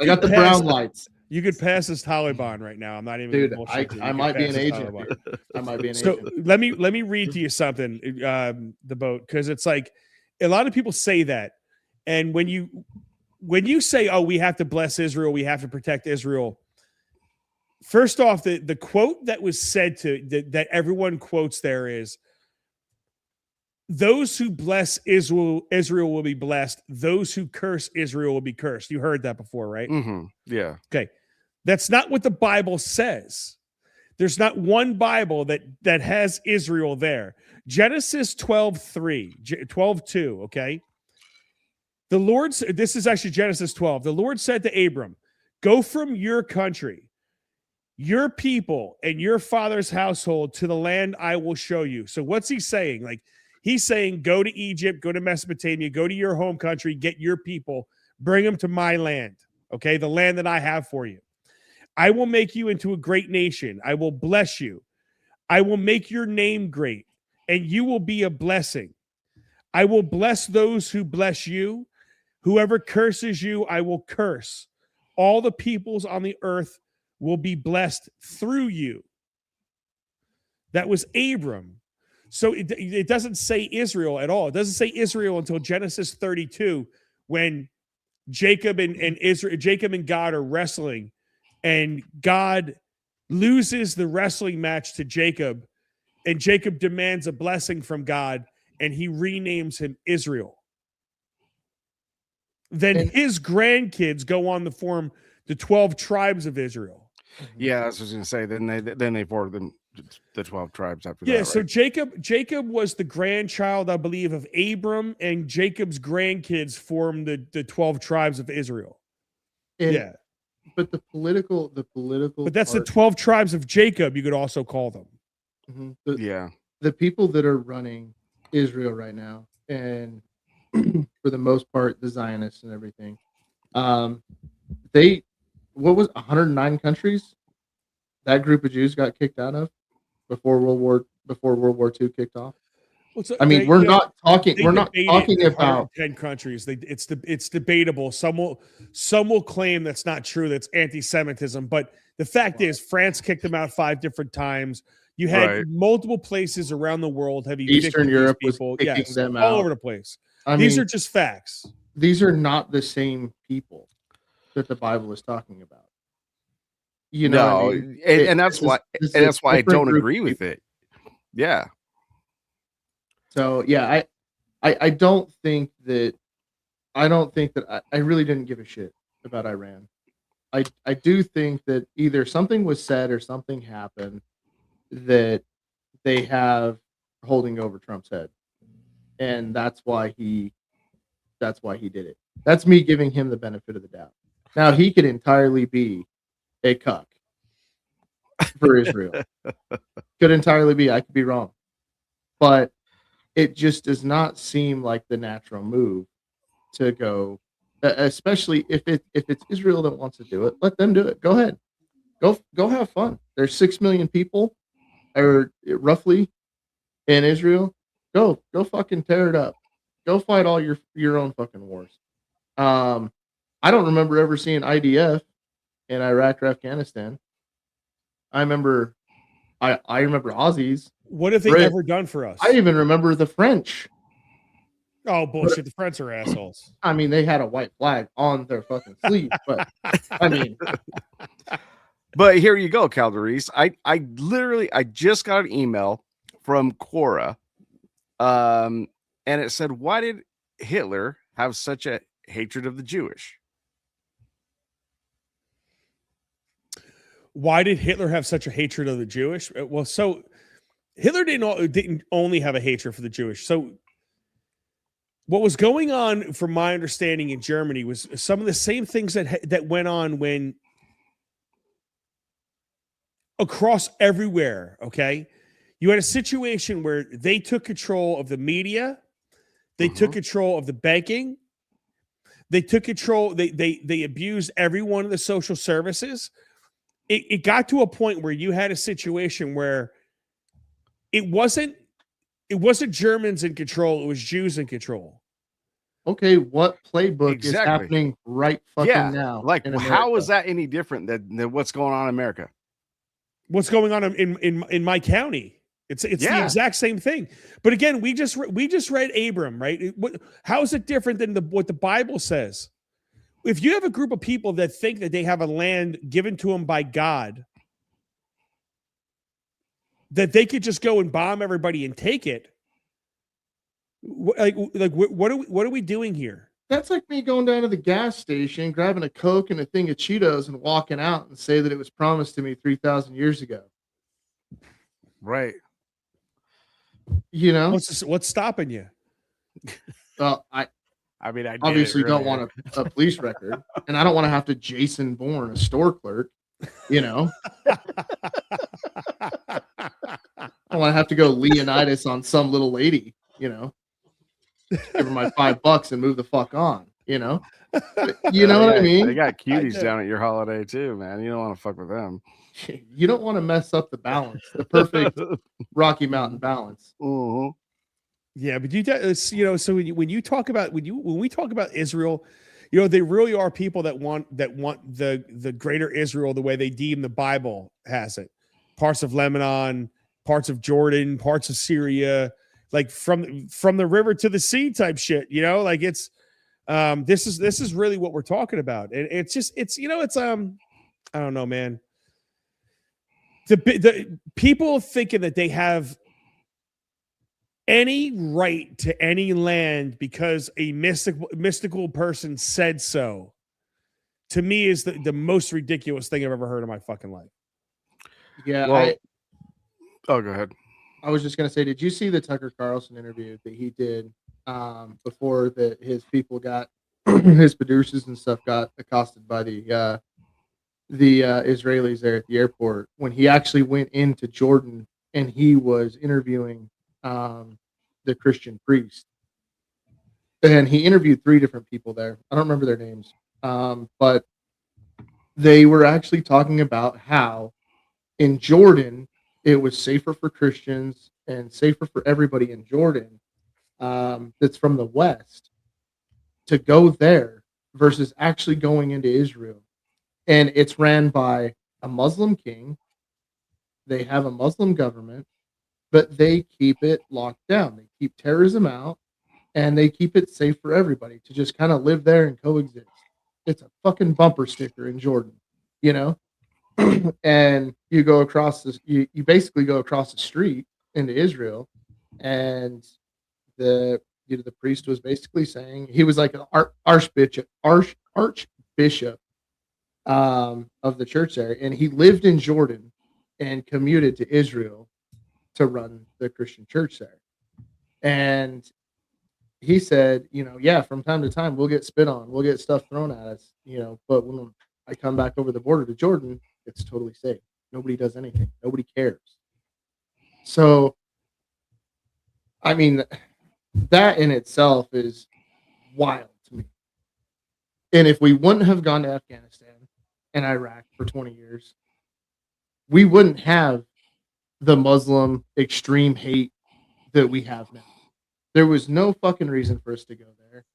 got the brown lights. You could pass as Taliban right now. I'm not even. Dude, gonna bullshit you. I You might could be an pass as agent. Taliban. Dude. I might be an So agent. let me read to you something. The boat, because it's like a lot of people say that, and when you say, "Oh, we have to bless Israel, we have to protect Israel." First off, the quote that was said that everyone quotes there is, "Those who bless Israel will be blessed. Those who curse Israel will be cursed." You heard that before, right? Mm-hmm. Yeah. Okay. That's not what the Bible says. There's not one Bible that has Israel there. Genesis 12:3, 12:2, okay? The Lord, this is actually Genesis 12. The Lord said to Abram, "Go from your country, your people, and your father's household to the land I will show you." So what's he saying? Like, he's saying, go to Egypt, go to Mesopotamia, go to your home country, get your people, bring them to my land, okay? The land that I have for you. I will make you into a great nation. I will bless you. I will make your name great, and you will be a blessing. I will bless those who bless you. Whoever curses you, I will curse. All the peoples on the earth will be blessed through you. That was Abram. So it doesn't say Israel at all. It doesn't say Israel until Genesis 32, when Jacob and God are wrestling, and God loses the wrestling match to Jacob, and Jacob demands a blessing from God, and he renames him Israel. Then his grandkids go on to form the 12 tribes of Israel. Yeah, that's what I was gonna say. Then they formed the 12 tribes after that. Yeah, right? so Jacob was the grandchild, I believe, of Abram, and Jacob's grandkids formed the 12 tribes of Israel. Yeah. But the political. But that's the 12 tribes of Jacob, you could also call them. Mm-hmm. The people that are running Israel right now, and for the most part, the Zionists and everything, what was 109 countries that group of Jews got kicked out of before World War II kicked off. I mean, we're not talking about 10 countries. It's debatable. Some will claim that's not true. That's anti-Semitism. But the fact is, France kicked them out 5 different times. You had multiple places around the world have Eastern Europe people, yes, them all out. over the place. These These are just facts. These are not the same people that the Bible is talking about. You know, no, what I mean? and that's why I don't agree with it. Yeah. So yeah, I don't think that I really didn't give a shit about Iran. I do think that either something was said or something happened that they have holding over Trump's head, and that's why he did it. That's me giving him the benefit of the doubt. Now he could entirely be a cuck for Israel. Could entirely be. I could be wrong, but it just does not seem like the natural move to go, especially if it's Israel that wants to do it. Let them do it. Go ahead, go have fun. There's 6 million people, or roughly, in Israel. Go fucking tear it up. Go fight all your own fucking wars. I don't remember ever seeing IDF in Iraq or Afghanistan. I remember Aussies. What have they ever done for us? I even remember the French. Oh, bullshit. The French are assholes. I mean, they had a white flag on their fucking sleeve, but I mean. But here you go, Calderese. I just got an email from Quora, and it said, "Why did Hitler have such a hatred of the Jewish?" why did Hitler have such a hatred of the Jewish? Well, so Hitler didn't only have a hatred for the Jewish. So what was going on, from my understanding, in Germany was some of the same things that went on when across everywhere. Okay, you had a situation where they took control of the media, they took control of the banking, they took control. They abused every one of the social services. It got to a point where you had a situation where it wasn't Germans in control, it was Jews in control. Okay, what playbook is happening right fucking now? Like, how is that any different than what's going on in America? What's going on in my county? It's the exact same thing. But again, we just read Abram, right? How is it different than what the Bible says? If you have a group of people that think that they have a land given to them by God, that they could just go and bomb everybody and take it, what are we doing here? That's like me going down to the gas station, grabbing a Coke and a thing of Cheetos and walking out and say that it was promised to me 3,000 years ago. Right. You know, what's stopping you? Well, I obviously don't want a police record, and I don't want to have to Jason Bourne, a store clerk. You know, I don't want to have to go Leonidas on some little lady. You know, give her my $5 and move the fuck on. You know, you know what I mean? They got cuties down at your holiday too, man. You don't want to fuck with them. You don't want to mess up the balance, the perfect Rocky Mountain balance. Yeah, but so when we talk about Israel, they really are people that want the greater Israel the way they deem the Bible has it. Parts of Lebanon, parts of Jordan, parts of Syria, like from the river to the sea type shit. Like it's this is really what we're talking about. And it's I don't know, man. The people thinking that they have any right to any land because a mystical person said so, to me is the most ridiculous thing I've ever heard in my fucking life. Yeah. Go ahead. I was just going to say, did you see the Tucker Carlson interview that he did before his people got his producers and stuff got accosted by the Israelis there at the airport, when he actually went into Jordan and he was interviewing the Christian priest, and he interviewed 3 different people there. I don't remember their names, but they were actually talking about how in Jordan it was safer for Christians and safer for everybody in Jordan that's from the West to go there versus actually going into Israel. And it's ran by a Muslim king. They have a Muslim government, but they keep it locked down. They keep terrorism out, and they keep it safe for everybody to just kind of live there and coexist. It's a fucking bumper sticker in Jordan, you know? And you go across this, you basically go across the street into Israel, and the priest was basically saying, he was like an archbishop of the church there, and he lived in Jordan and commuted to Israel to run the Christian church there. And he said, from time to time we'll get spit on, we'll get stuff thrown at us, but when I come back over the border to Jordan, it's totally safe. Nobody does anything. Nobody cares. So, I mean, that in itself is wild to me. And if we wouldn't have gone to Afghanistan and Iraq for 20 years, we wouldn't have the Muslim extreme hate that we have now. There was no fucking reason for us to go there.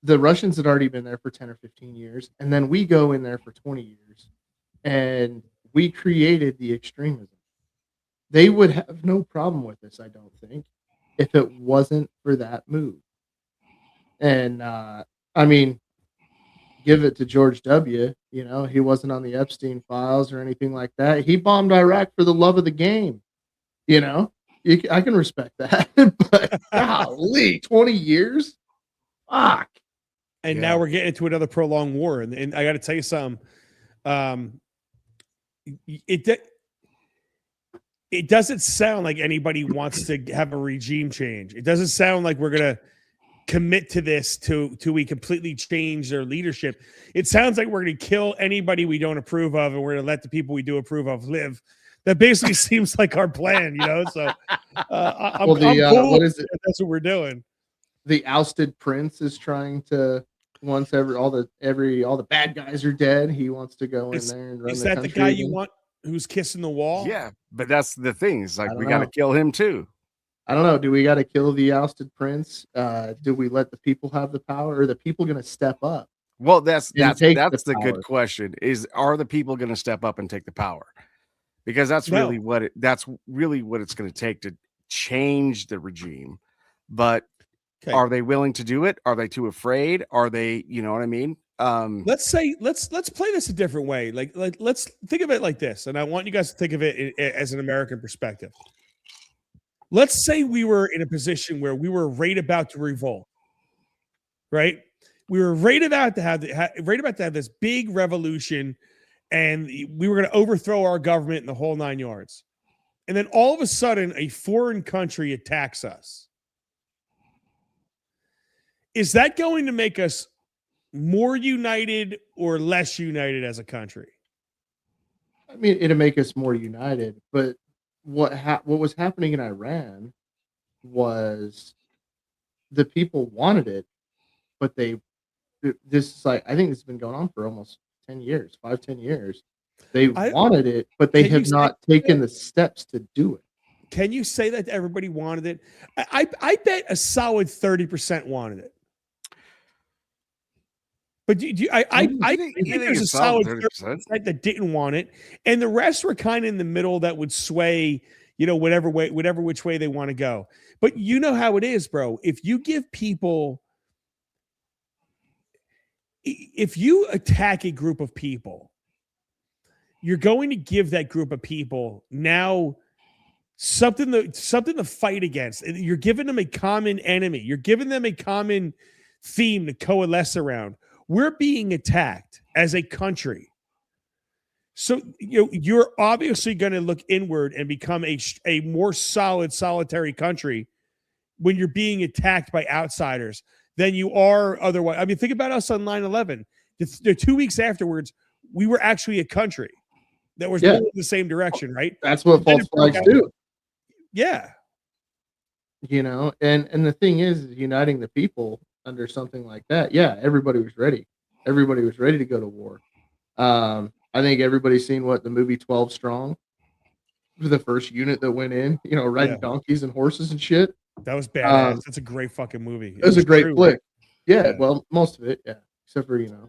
The Russians had already been there for 10 or 15 years, and then we go in there for 20 years, and we created the extremism. They would have no problem with this, I don't think, if it wasn't for that move. And, I mean, give it to George W. He wasn't on the Epstein files or anything like that. He bombed Iraq for the love of the game. I can respect that. But golly, 20 years? Fuck. And now we're getting into another prolonged war. And I got to tell you something. it doesn't sound like anybody wants to have a regime change. It doesn't sound like we're gonna commit to this till we completely change their leadership. It sounds like we're gonna kill anybody we don't approve of, and we're gonna let the people we do approve of live. That basically seems like our plan, you know. So I'm cool what is it? That's what we're doing. The ousted prince is trying to once all the bad guys are dead. He wants to go in there and run Is the that country the guy again. you want who's kissing the wall? Yeah, but that's the thing. It's like I we don't got to know. kill him too. I don't know. Do we got to kill the ousted prince? Do we let the people have the power, or are the people going to step up? Well, that's take the power? good question. Are the people going to step up and take the power? Because that's No. really what it's going to take to change the regime. But are they willing to do it? Are they too afraid? Are they, you know what I mean? Let's play this a different way. Like let's think of it like this, and I want you guys to think of it as an American perspective. Let's say we were in a position where we were right about to revolt, right? We were right about to have this big revolution, and we were going to overthrow our government in the whole 9 yards. And then all of a sudden, a foreign country attacks us. Is that going to make us more united or less united as a country? I mean, it'll make us more united. But what was happening in Iran was the people wanted it, but this is like, I think this has been going on for almost 10 years, 10 years. They wanted it, but they have not taken the steps to do it. Can you say that everybody wanted it? I bet a solid 30% wanted it. But I think there's a solid 30% that didn't want it, and the rest were kind of in the middle that would sway, you know, whatever which way they want to go. But you know how it is, bro. If you give people, if you attack a group of people, you're going to give that group of people now something to fight against. You're giving them a common enemy. You're giving them a common theme to coalesce around. We're being attacked as a country. So you're obviously going to look inward and become a more solitary country when you're being attacked by outsiders than you are otherwise. I mean, think about us on 9/11. The 2 weeks afterwards, we were actually a country that was moving in the same direction, right? That's what false flags do. Yeah. You know, and the thing is uniting the people under something like that. Yeah, everybody was ready. Everybody was ready to go to war. I think everybody's seen what the movie 12 Strong, the first unit that went in, you know, riding donkeys and horses and shit. That was badass. That's a great fucking movie. It was a great flick. Right? Yeah, well, most of it, yeah, except for, you know.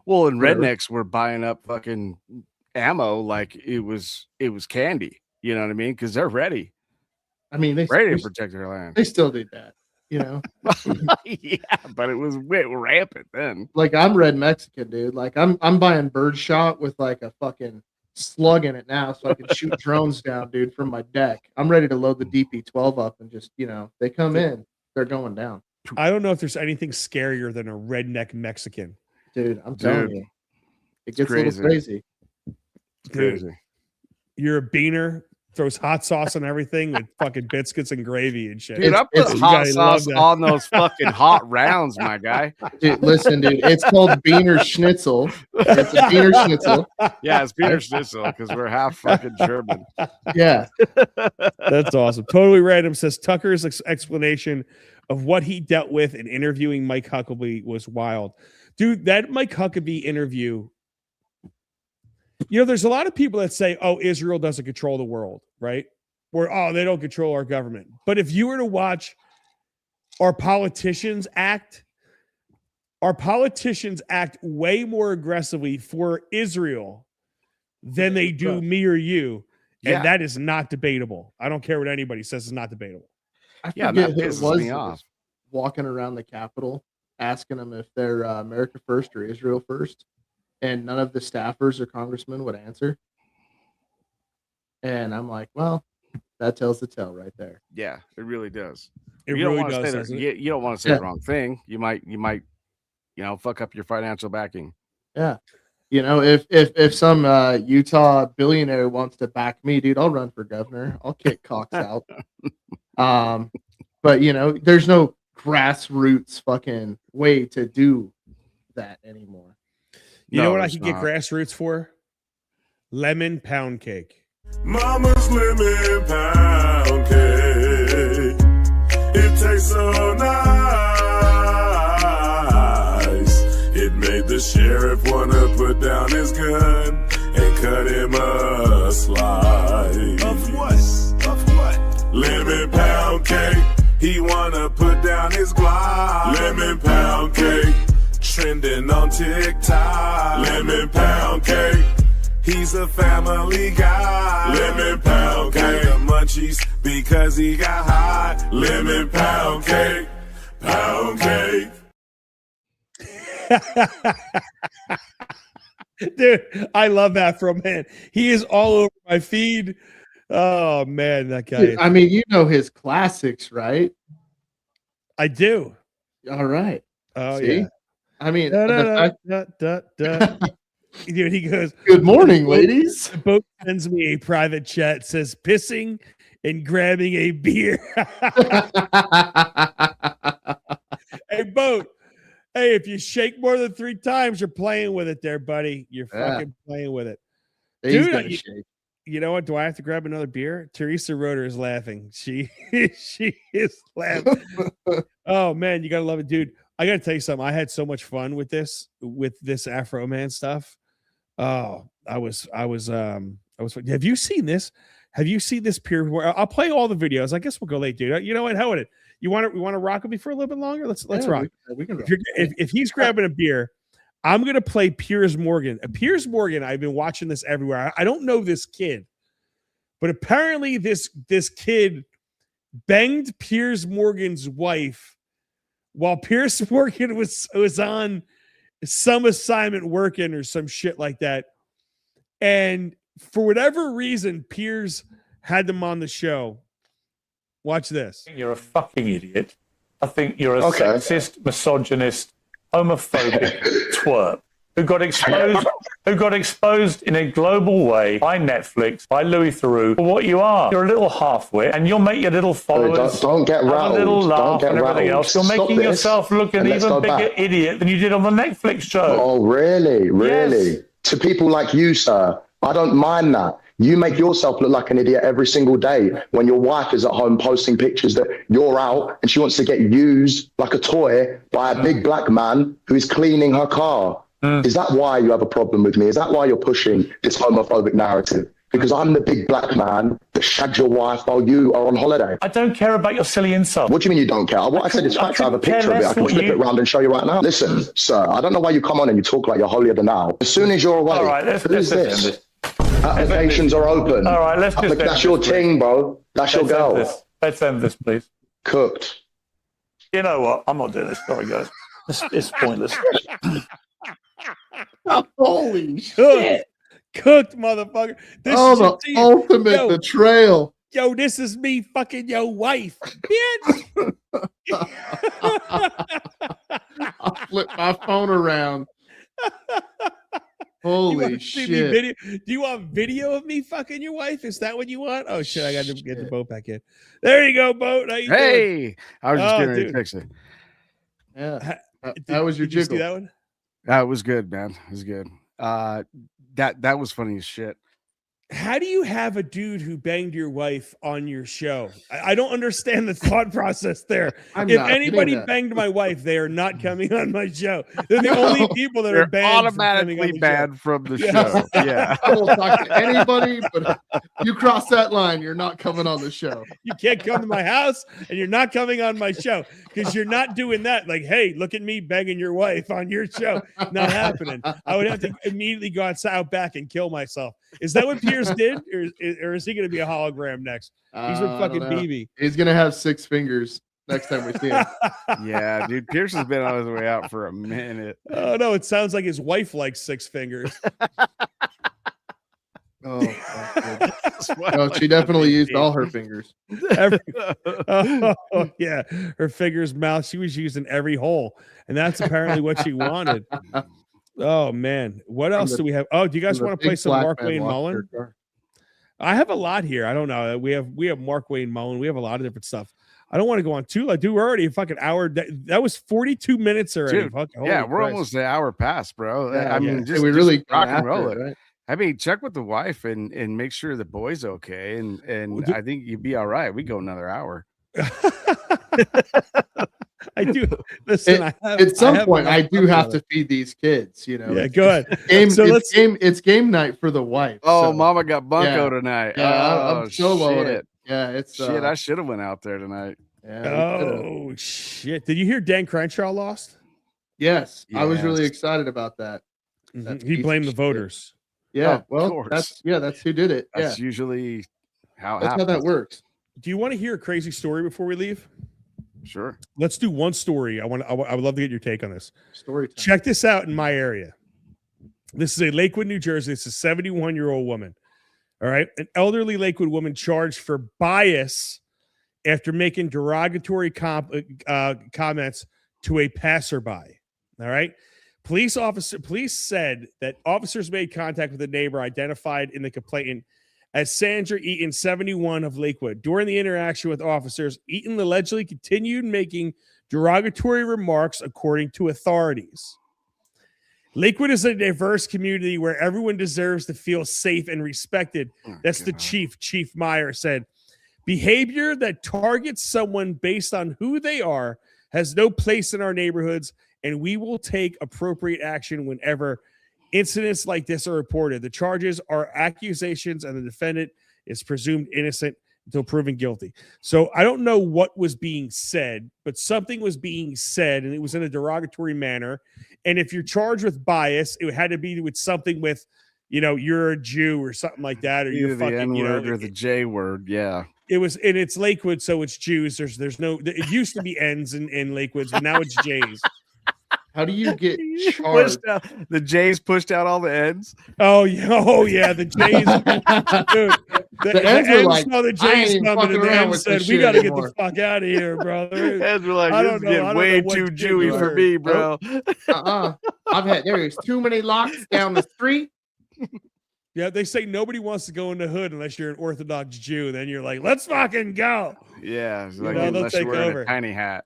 Well, and rednecks were buying up fucking ammo like it was candy. You know what I mean? Because they're ready. I mean, they ready to protect their land. They still did that, you know. Yeah, but it was rampant then. Like, I'm red Mexican, dude. Like, I'm buying birdshot with like a fucking slug in it now, so I can shoot drones down, dude, from my deck. I'm ready to load the DP-12 up and just, you know, they come in, they're going down. I don't know if there's anything scarier than a redneck Mexican, dude. I'm telling you, it gets a little crazy. It's crazy. You're a beaner. Throws hot sauce on everything with fucking biscuits and gravy and shit. Dude, I put hot sauce on those fucking hot rounds, my guy. Dude, listen, dude, it's called Beaner Schnitzel. It's a Beaner Schnitzel. Yeah, it's Beaner Schnitzel because we're half fucking German. Yeah. That's awesome. Totally Random says Tucker's explanation of what he dealt with in interviewing Mike Huckabee was wild. Dude, that Mike Huckabee interview, you know, there's a lot of people that say, oh, Israel doesn't control the world, right? Or, oh, they don't control our government. But if you were to watch our politicians act way more aggressively for Israel than they do me or you. And that is not debatable. I don't care what anybody says, it's not debatable. I forget who it was walking around the Capitol asking them if they're America first or Israel first. And none of the staffers or congressmen would answer. And I'm like, well, that tells the tale right there. Yeah, it really does. You don't want to say you don't want to say the wrong thing. You might, you know, fuck up your financial backing. Yeah. You know, if some Utah billionaire wants to back me, dude, I'll run for governor. I'll kick Cox out. But you know, there's no grassroots fucking way to do that anymore. You know what I could get grassroots for? Lemon pound cake. Mama's lemon pound cake. It tastes so nice. It made the sheriff wanna put down his gun and cut him a slice. Of what? Of what? Lemon pound cake. He wanna put down his Glock. Lemon pound cake. Trending on TikTok. Lemon pound cake. He's a family guy. Lemon pound cake. The munchies because he got hot. Lemon pound cake. Pound cake. Dude, I love Afroman. He is all over my feed. Oh man, that guy. Dude, I mean, you know his classics, right? I do. All right. Oh See? yeah. I mean, Dude, he goes, "Good morning, ladies." The boat sends me a private chat, says pissing and grabbing a beer. Hey, boat. Hey, if you shake more than 3 times, you're playing with it there, buddy. You're fucking playing with it. He's Dude, gonna shake. You know what? Do I have to grab another beer? Teresa Roeder is laughing. She is laughing. Oh man, you gotta love it, dude. I gotta tell you something. I had so much fun with this Afroman stuff. Oh, I was. Have you seen this? Have you seen this Piers? I'll play all the videos. I guess we'll go late, dude. You know what? How would it? We want to rock with me for a little bit longer? Let's rock. We can rock. If he's grabbing a beer, I'm gonna play Piers Morgan. Piers Morgan. I've been watching this everywhere. I don't know this kid, but apparently this kid banged Piers Morgan's wife while Piers Morgan was on some assignment working or some shit like that. And for whatever reason, Piers had them on the show. Watch this. You're a fucking idiot. I think you're a sexist, misogynist, homophobic twerp who got exposed in a global way by Netflix, by Louis Theroux, for what you are. You're a little half-wit, and you'll make your little followers don't get rattled. A little laugh and everything else. You're Stop making this, yourself look an even bigger idiot than you did on the Netflix show. Oh, really? Really? Yes. To people like you, sir, I don't mind that. You make yourself look like an idiot every single day when your wife is at home posting pictures that you're out and she wants to get used like a toy by a big black man who is cleaning her car. Is that why you have a problem with me? Is that why you're pushing this homophobic narrative? Because I'm the big black man that shagged your wife while you are on holiday. I don't care about your silly insult. What do you mean you don't care? What I said is fact. I have a picture of it. I can flip it around and show you right now. Listen, sir, I don't know why you come on and you talk like you're holier than thou. As soon as you're away, all right, who's this? Applications are open. All right, let's just that's your ting, bro. That's your girl. Let's end this, please. Cooked. You know what? I'm not doing this. Sorry, guys. It's pointless. Holy shit. Cooked, motherfucker. This is the ultimate betrayal. Yo, this is me fucking your wife, bitch. I'll flip my phone around. Holy shit. Do you want video of me fucking your wife? Is that what you want? Oh shit, I got to get the boat back in. There you go, boat. How you doing? I was just getting ready to fix it. Yeah. That was your jiggle. See that one? That was good, man. It was good. That was funny as shit. How do you have a dude who banged your wife on your show? I don't understand the thought process there. If anybody banged my wife, they are not coming on my show. They're the only people that are banned automatically banned from the show. Yeah. I will talk to anybody, but you cross that line, you're not coming on the show. You can't come to my house and you're not coming on my show because you're not doing that. Like, hey, look at me banging your wife on your show. Not happening. I would have to immediately go out back and kill myself. Is that what Piers did, or is he going to be a hologram next? He's with fucking BB. He's going to have 6 fingers next time we see him. Yeah, dude. Pierce has been on his way out for a minute. Oh no, it sounds like his wife likes 6 fingers. No, she definitely used all her fingers. Yeah, her fingers, mouth. She was using every hole, and that's apparently what she wanted. Oh man, what else do we have? Oh, do you guys want to play some Mark Wayne Mullen? I have a lot here. I don't know. We have Mark Wayne Mullen. We have a lot of different stuff. I don't want to go on too. Like, dude, we're already a fucking hour. That was 42 minutes already. Dude, Fuck, yeah, we're Christ. almost an hour past, bro. Yeah, I mean, just we really rock and roll it, it. right? I mean, check with the wife and make sure the boy's okay, and I think you'd be all right. We go another hour. I do. Listen, At some point, I do have to feed these kids. You know. Yeah, go ahead. It's game night for the wife. Oh, so, Mama got bunko yeah. tonight. Yeah, oh, I'm soloing shit. it. Yeah, it's shit. I should have went out there tonight. Yeah, oh shit! Did you hear Dan Crenshaw lost? Yes, I was Yes. really excited about that. He blamed the voters. Yeah, Oh, well, of course. that's who did it. That's yeah, usually how it that's happens. how that works. Do you want to hear a crazy story before we leave? Sure. Let's do one story. I would love to get your take on this. Story time. Check this out in my area. This is a Lakewood, New Jersey. It's a 71-year-old woman. All right. An elderly Lakewood woman charged for bias after making derogatory comments to a passerby. All right. Police said that officers made contact with a neighbor identified in the complainant as Sandra Eaton, 71 of Lakewood. During the interaction with officers, Eaton allegedly continued making derogatory remarks, according to authorities. Lakewood is a diverse community where everyone deserves to feel safe and respected. That's the Chief Meyer said. Behavior that targets someone based on who they are has no place in our neighborhoods, and we will take appropriate action whenever incidents like this are reported. The charges are accusations, and the defendant is presumed innocent until proven guilty. So I don't know what was being said, but something was being said, and it was in a derogatory manner. And if you're charged with bias, it had to be with something with, you're a Jew or something like that, or you're Either the fucking, N-word or the J word. Yeah. It was, and it's Lakewood, so it's Jews. There's no. It used to be N's in Lakewood, but now it's J's. How do you get charged? The J's pushed out all the N's. Oh yeah, the J's. Dude, the N's were N's like, saw the I J's ain't coming, fucking and the around N's with said, this "We shit got to get anymore." the fuck out of here, brother." N's were like, I "This don't is know. getting I don't way know what too kid Jewy you for heard. me, bro." There's too many locks down the street. Yeah, they say nobody wants to go in the hood unless you're an Orthodox Jew. Then you're like, "Let's fucking go." Yeah, it's like they'll unless take you're wearing over. a tiny hat.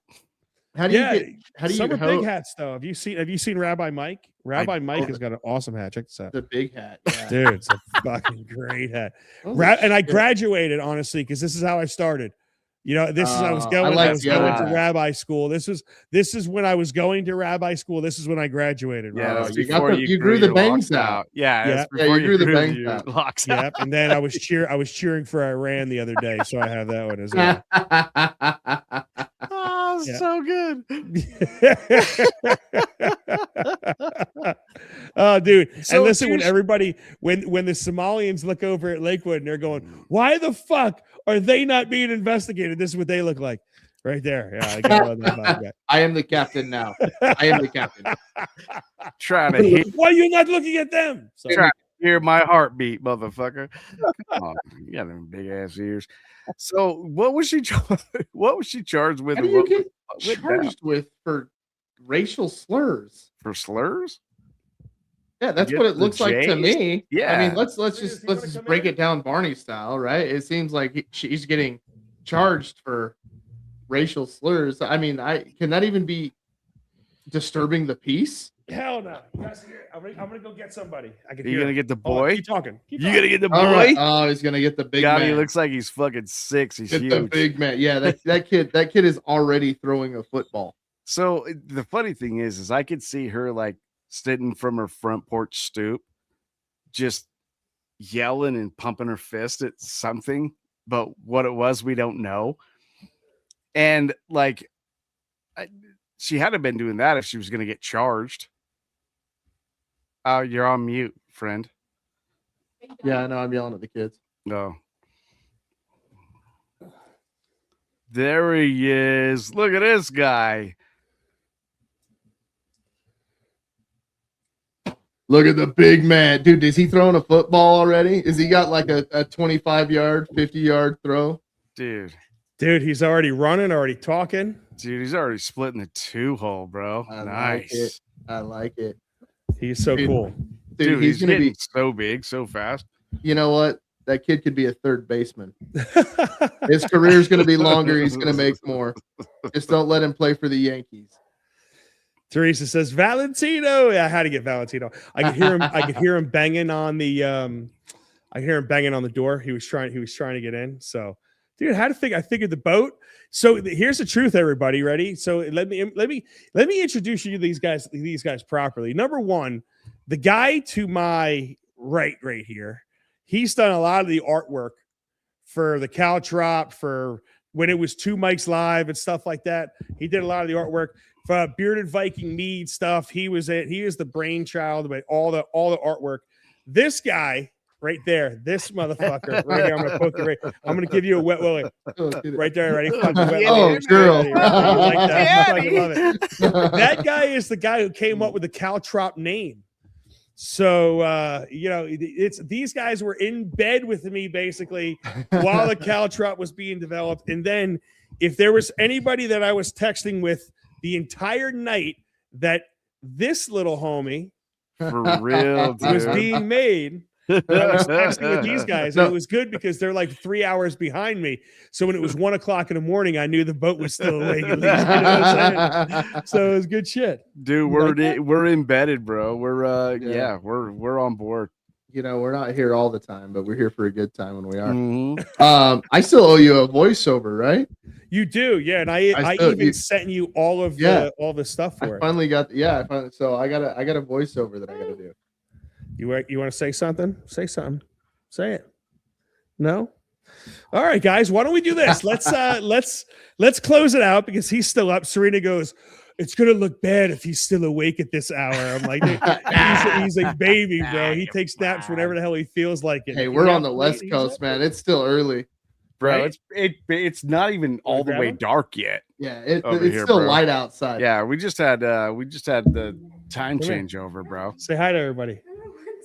How do you some are big hats though? Have you seen Rabbi Mike? Rabbi Mike has got an awesome hat. Check this out. The big hat, yeah. Dude, it's a fucking great hat. Holy And I shit. graduated, honestly, because this is how I started. This is I was I going like to that. rabbi school. This is when I was going to rabbi school. This is when I graduated. Yeah, right? that's you before you grew the your bangs locks out. Yeah, Yeah. that's before you grew the bangs your out. locks Yep. out. And then I was cheering for Iran the other day, so I have that one as well. Oh, Yeah. so good. Oh, dude. So and listen, when here's- everybody, when the Somalians look over at Lakewood and they're going, "Why the fuck are they not being investigated?" This is what they look like right there. Yeah, I got one of them. I am the captain now. I am the captain. Trying to hear, Why are you not looking at them? So, trying to hear my heartbeat, motherfucker. Come on, you got them big ass ears. So, what was she? What was she charged with? How and do you what get was with that? charged with for racial slurs? For slurs? Yeah, that's Get what it the looks like to J's? me. Yeah. I mean, let's just break it down Barney style, right? It seems like she's getting charged for racial slurs. I mean, can that even be disturbing the peace? hell no. You guys hear? I'm gonna go get somebody. I can You hear gonna it. get the Hold on, boy? keep talking. You gonna get the boy? All right. Oh, he's gonna get the big God, man. he looks like he's fucking 6. He's Get huge. the big man. Yeah, that kid is already throwing a football. So the funny thing is I could see her like sitting from her front porch stoop, just yelling and pumping her fist at something, but what it was, we don't know. And like, she had to have been doing that if she was going to get charged. Oh, you're on mute, friend. Yeah, I know. I'm yelling at the kids. No. There he is. Look at this guy. Look at the big man. Dude, is he throwing a football already? Is he got like a 25-yard, 50-yard throw? Dude, he's already running, already talking. Dude, he's already splitting the 2 hole, bro. I Nice. like it. I like it. He's so cool. Dude, he's gonna getting be so big so fast. You know what? That kid could be a third baseman. His career's going to be longer. He's going to make more. Just don't let him play for the Yankees. Teresa says Valentino. Yeah, I had to get Valentino. I could hear him. I could hear him banging on the. I hear him banging on the door. He was trying to get in. So, dude, how to figure? I figured the boat. So here's the truth, everybody. Ready? So let me introduce you to these guys properly. Number one, the guy to my right here. He's done a lot of the artwork for the Caltrop, for when it was 2 Mics Live and stuff like that. He did a lot of the artwork for Bearded Viking Mead stuff. He is the brainchild of all the artwork. This guy right there, this motherfucker right here. I'm gonna poke you right. I'm gonna give you a wet willy right there. Ready? Oh, girl. You like that? I love it. That guy is the guy who came up with the Caltrop name. So it's these guys were in bed with me basically while the Caltrop was being developed. And then if there was anybody that I was texting with the entire night that this little homie for real was being made, I was texting with these guys, and it was good because they're like 3 hours behind me. So when it was 1 o'clock in the morning, I knew the boat was still awake. At least, you know what I'm saying? So it was good shit, dude. We're embedded, bro. We're on board. You know, we're not here all the time, but we're here for a good time when we are. I still owe you a voiceover, right? You do, yeah. And I even sent you all of the stuff for it. Finally got so I got a voiceover that I got to do. You want to say something? Say something. Say it. No? All right, guys. Why don't we do this? Let's close it out because he's still up. Serena goes, it's gonna look bad if he's still awake at this hour. I'm like, he's a baby, bro. He takes naps whenever the hell he feels like it. Hey, we're on the West Coast, man. It's still early, bro. Right? It's not even all the way dark yet. Yeah, it's still light outside. Yeah, we just had the time changeover, bro. Say hi to everybody.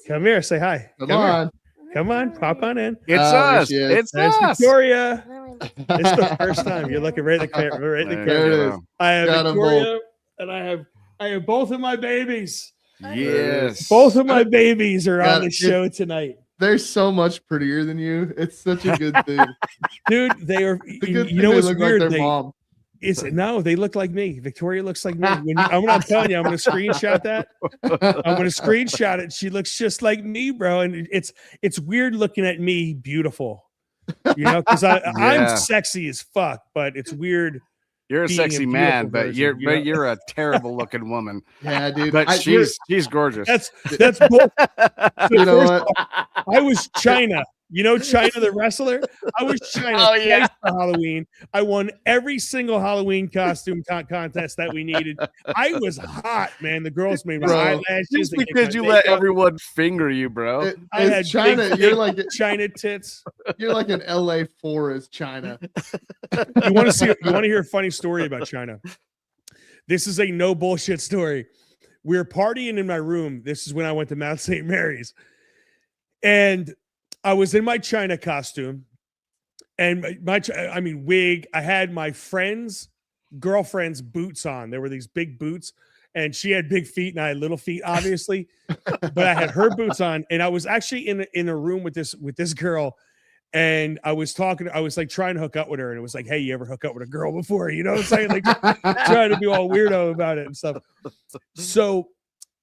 Come here, say hi. Come on. Come on, pop on in. It's us. It's us. Victoria. It's the first time you're looking right at the camera. Right at the camera. I have Victoria, and I have both of my babies. Yes. Both of my babies are on the show tonight. They're so much prettier than you. It's such a good thing. Dude, they are. You know what's weird? Like their mom. No, they look like me. Victoria looks like me. I'm telling you, I'm going to screenshot that. I'm going to screenshot it. She looks just like me, bro. And it's weird looking at me beautiful, you know, because I'm sexy as fuck, but it's weird. You're a sexy man, but you're a terrible looking woman. Yeah, dude. But she's gorgeous. That's bull. You know what? I was China. You know China the wrestler? I was China twice for Halloween. I won every single Halloween costume contest that we needed. I was hot, man. The girls made my eyelashes. Just because you let everyone finger you, bro. I had China. You're like China tits. You're like an LA4 as China. You want to hear a funny story about China? This is a no bullshit story. We were partying in my room. This is when I went to Mount St. Mary's. And I was in my China costume and wig. I had my girlfriend's boots on. There were these big boots and she had big feet and I had little feet, obviously, but I had her boots on. And I was actually in a room with this girl and I was like trying to hook up with her. And it was like, hey, you ever hook up with a girl before? You know what I'm saying? Like trying to be all weirdo about it and stuff. So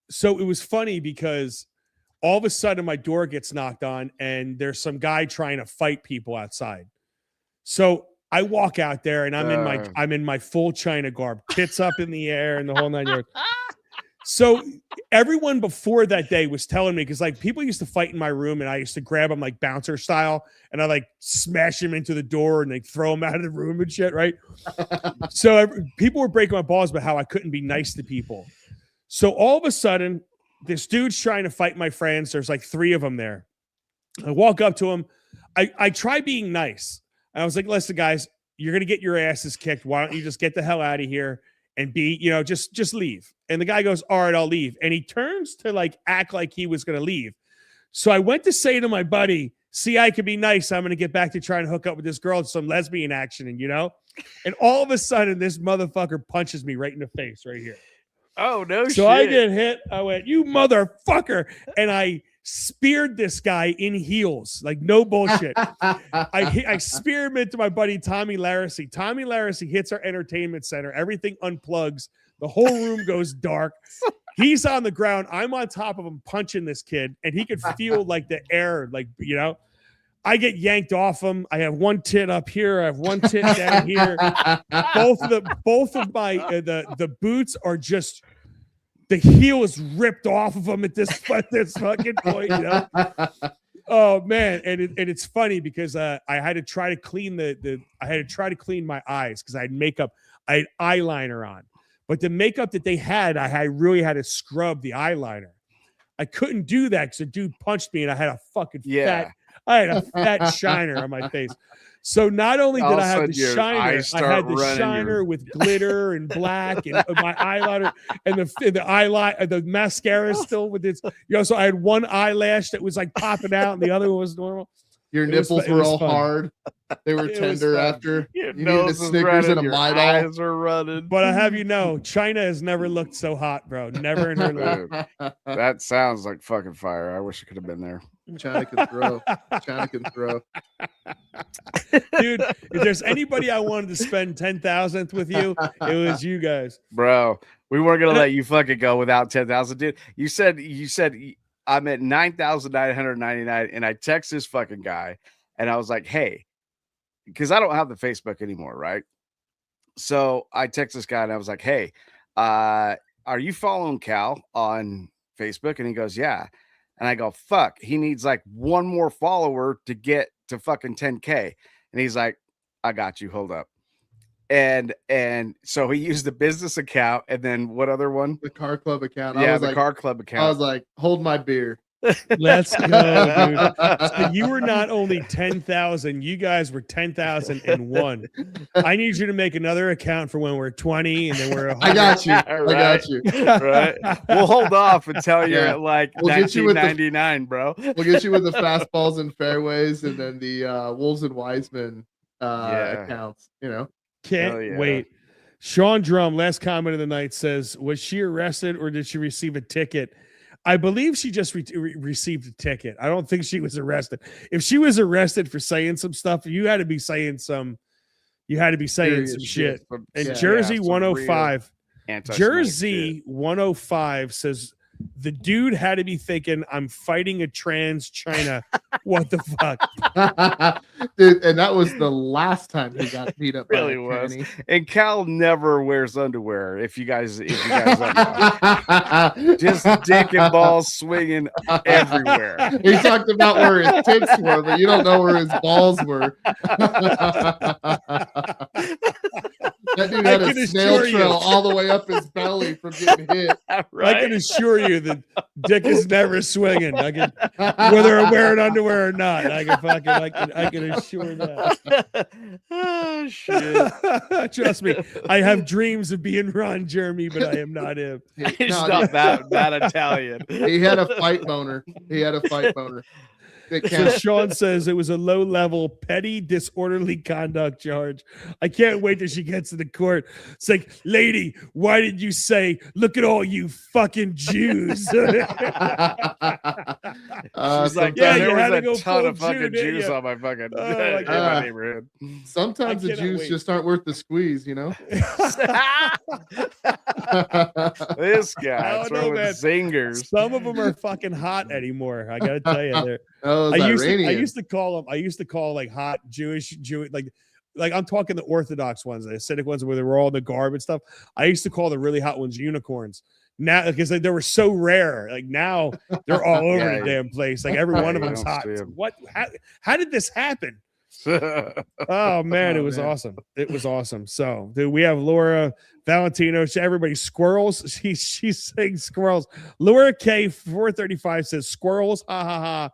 it was funny because all of a sudden my door gets knocked on and there's some guy trying to fight people outside. So I walk out there and I'm in my full China garb, tits up in the air and the whole 9 yards. So everyone before that day was telling me, because like people used to fight in my room and I used to grab them like bouncer style and I like smash him into the door and like throw him out of the room and shit, right? So people were breaking my balls about how I couldn't be nice to people. So all of a sudden, this dude's trying to fight my friends. There's like 3 of them there. I walk up to him. I try being nice. I was like, listen, guys, you're going to get your asses kicked. Why don't you just get the hell out of here and just leave. And the guy goes, all right, I'll leave. And he turns to like act like he was going to leave. So I went to say to my buddy, see, I could be nice. I'm going to get back to trying to hook up with this girl, some lesbian action. And all of a sudden this motherfucker punches me right in the face right here. Oh no! So I get hit. I went, "You motherfucker!" And I speared this guy in heels, like no bullshit. I spear him into my buddy Tommy Larissy. Tommy Larissy hits our entertainment center. Everything unplugs. The whole room goes dark. He's on the ground. I'm on top of him punching this kid, and he could feel like the air, like, you know. I get yanked off him. I have one tit up here. I have one tit down here. Both of my the boots are just, the heel is ripped off of them at this fucking point. You know? Oh man, and it's funny because I had to try to clean I had to try to clean my eyes because I had makeup. I had eyeliner on, but the makeup that they had, I really had to scrub the eyeliner. I couldn't do that because the dude punched me, and I had a fucking fat. I had a fat shiner on my face. So not only did I have the shiner, I had the shiner with glitter and black and my eyeliner and the mascara still with its, so I had one eyelash that was like popping out and the other one was normal. Your nipples were all hard. They were tender after. You needed a Snickers and a Midol. Eyes are running. But I have you know, China has never looked so hot, bro. Never in her life. That sounds like fucking fire. I wish I could have been there. China can throw. China can throw. Dude, if there's anybody I wanted to spend 10,000th with you, it was you guys. Bro, we weren't gonna let you fucking go without 10,000, dude. You said I'm at 9,999, and I text this fucking guy, and I was like, hey, because I don't have the Facebook anymore, right? So I text this guy, and I was like, hey, are you following Cal on Facebook? And he goes, yeah. And I go, fuck, he needs like one more follower to get to fucking 10K. And he's like, I got you, hold up. And so he used the business account, and then what other one? The car club account. Yeah, the car club account. I was like, hold my beer. Let's go, dude. So you were not only 10,000, you guys were 10,001. I need you to make another account for when we're 20 and then we're 100. I got you. I got you. Right. We'll hold off until you're at like 1999, bro. We'll get you with the fastballs and fairways, and then the Wolves and Wiseman accounts, you know. Can't wait. Sean Drum, last comment of the night, says, was she arrested or did she receive a ticket? I believe she just received a ticket. I don't think she was arrested. If she was arrested for saying some stuff, you had to be saying some shit. And Jersey 105, Jersey 105 says the dude had to be thinking, I'm fighting a trans China. What the fuck? Dude, and that was the last time he got beat up. Really was. And Cal never wears underwear. If you guys don't know. Just dick and balls swinging everywhere. He talked about where his tits were, but you don't know where his balls were. That dude had a snail trail all the way up his belly from getting hit. Right? I can assure you that dick is never swinging. Whether I'm wearing underwear or not. I can assure that. Oh shit! Trust me, I have dreams of being Ron Jeremy, but I am not him. He's not that Italian. He had a fight boner. So Sean says it was a low-level petty disorderly conduct charge. I can't wait till she gets to the court. It's like, lady, why did you say, look at all you fucking Jews? She's like, yeah, there was a ton of fucking Jews on my fucking my neighborhood. Sometimes the Jews just aren't worth the squeeze, you know? This guy, with zingers. Some of them are fucking hot anymore. I gotta tell you, they're. I used to call like hot Jewish, like I'm talking the Orthodox ones, the Hasidic ones where they were all in the garb and stuff. I used to call the really hot ones unicorns. Now, because they were so rare, like now they're all over the damn place. Like every one of them's hot. What? How did this happen? Oh man, it was awesome. It was awesome. So, dude, we have Laura Valentino. Everybody, squirrels. She's saying squirrels. Laura K 435 says squirrels. Ha ha ha.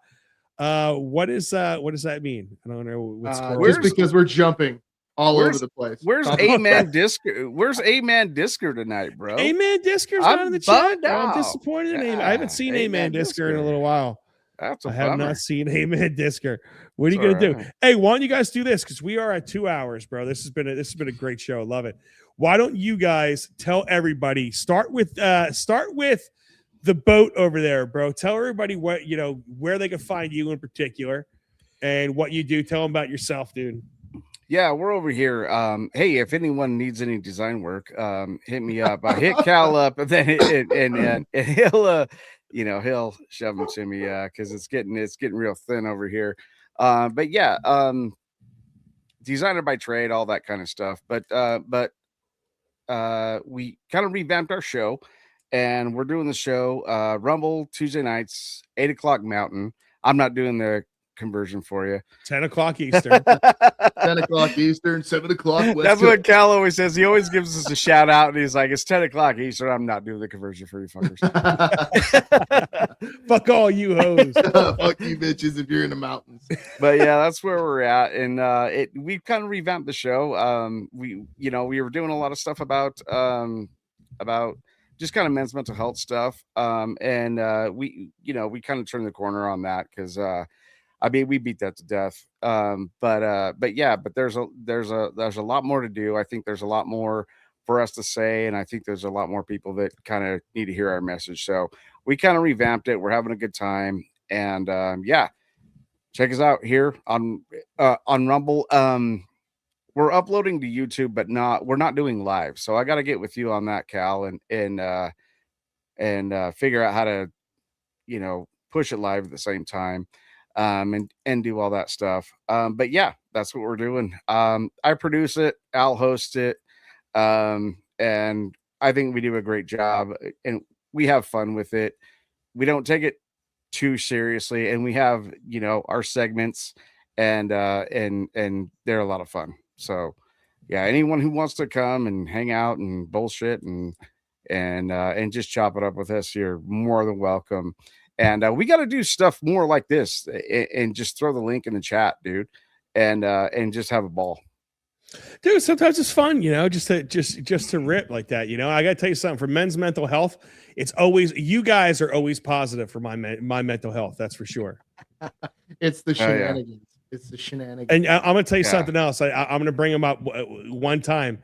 What does that mean? I don't know what just because we're jumping all over the place. Where's A-Man Disker? Where's A-Man Disker tonight, bro? A-Man Disker's not in the chat. I'm disappointed in I haven't seen A-Man Disker in a little while. I have not seen A-Man Disker. What are you gonna do? Hey, why don't you guys do this? Because we are at 2 hours, bro. This has been a great show. Love it. why don't you guys tell everybody? Start with the boat over there, bro. Tell everybody what where they can find you in particular, and what you do. Tell them about yourself, dude. Yeah, we're over here. Hey, if anyone needs any design work, hit me up. I hit Cal up, and then and he'll he'll shove them to me because it's getting real thin over here. But yeah, designer by trade, all that kind of stuff. But we kind of revamped our show, and we're doing the show Rumble Tuesday nights, 8 o'clock Mountain. I'm not doing the conversion for you. 10 o'clock Eastern. 10 o'clock Eastern, 7 o'clock West. That's what Cal always says. He always gives us a shout out, and he's like, it's 10 o'clock Eastern. I'm not doing the conversion for you fuckers. Fuck all you hoes. Fuck you bitches if you're in the mountains. But yeah, that's where we're at. And we kind of revamped the show. We were doing a lot of stuff about just kind of men's mental health stuff. And we kind of turned the corner on that because I mean, we beat that to death. But there's a lot more to do. I think there's a lot more for us to say, and I think there's a lot more people that kind of need to hear our message. So we kind of revamped it. We're having a good time, and check us out here on Rumble. We're uploading to YouTube, but we're not doing live. So I got to get with you on that, Cal, and figure out how to push it live at the same time. And do all that stuff. But yeah, that's what we're doing. I produce it, Al hosts it. And I think we do a great job, and we have fun with it. We don't take it too seriously, and we have, our segments, and they're a lot of fun. So yeah, anyone who wants to come and hang out and bullshit and just chop it up with us, you're more than welcome. And we got to do stuff more like this, and just throw the link in the chat, dude, and just have a ball, dude. Sometimes it's fun, just to rip like that. I got to tell you something. For men's mental health, it's always, you guys are always positive for my mental health. That's for sure. It's the shenanigans. Yeah. It's the shenanigans. And I'm gonna tell you something else. I'm gonna bring them up one time.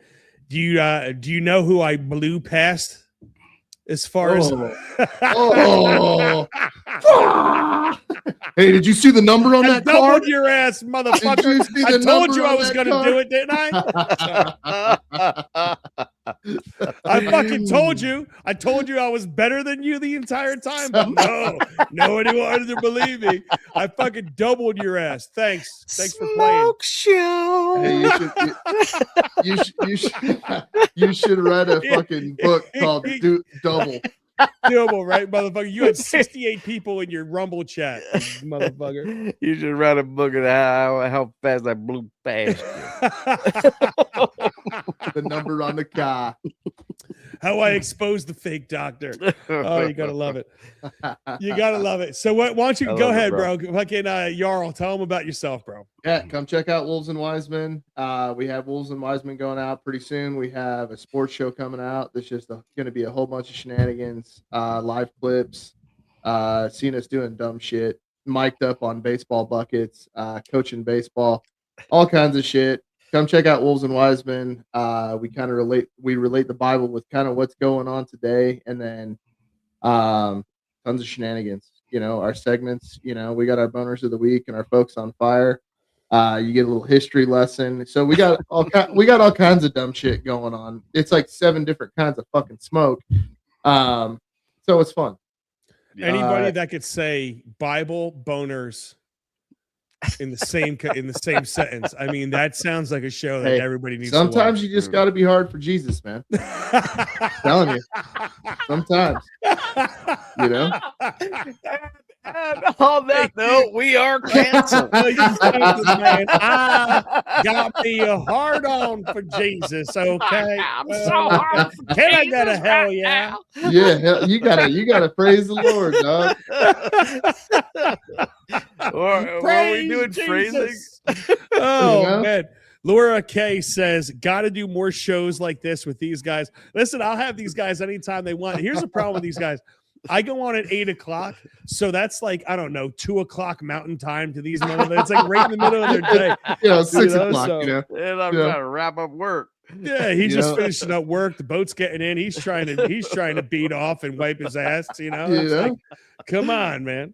Do you know who I blew past? As far as hey, did you see the number on that doubled card? Your ass, motherfucker! I told you I was going to do it, didn't I? I fucking told you. I told you I was better than you the entire time, but no, nobody wanted to believe me. I fucking doubled your ass. Thanks for playing. Show. Hey, you should write a fucking book called Double. Double, right, motherfucker? You had 68 people in your Rumble chat, motherfucker. You should write a book of how fast I blew past you. The number on the car. How I exposed the fake doctor. Oh, you gotta love it. You gotta love it. So why don't you go ahead, bro? Fucking Jarl, tell them about yourself, bro. Yeah, come check out Wolves and Wisemen. We have Wolves and Wisemen going out pretty soon. We have a sports show coming out. There's just going to be a whole bunch of shenanigans, live clips, seeing us doing dumb shit, mic'd up on baseball buckets, coaching baseball, all kinds of shit. Come check out Wolves and Wisemen. We kind of relate the Bible with kind of what's going on today, and then tons of shenanigans. Our segments. We got our boners of the week and our folks on fire. You get a little history lesson. So we got all kinds of dumb shit going on. It's like 7 different kinds of fucking smoke. So it's fun. Anybody that could say Bible boners in the same sentence. I mean, that sounds like a show that everybody needs. Sometimes to watch. You just got to be hard for Jesus, man. I'm telling you. Sometimes. And on that note, we are canceled. Man, I got me a hard on for Jesus. Okay, I'm so hard. Can I get a hell yeah? Yeah, you gotta praise the Lord, dog. Or are we doing phrasing? Oh man. Laura K says, got to do more shows like this with these guys. Listen, I'll have these guys anytime they want. Here's the problem with these guys. I go on at 8 o'clock, so that's like, I don't know, 2 o'clock mountain time to these motherfuckers. It's like right in the middle of their day. 6 o'clock, And I'm trying to wrap up work. Yeah, he's just finishing up work. The boat's getting in. He's trying to beat off and wipe his ass. It's like, come on, man.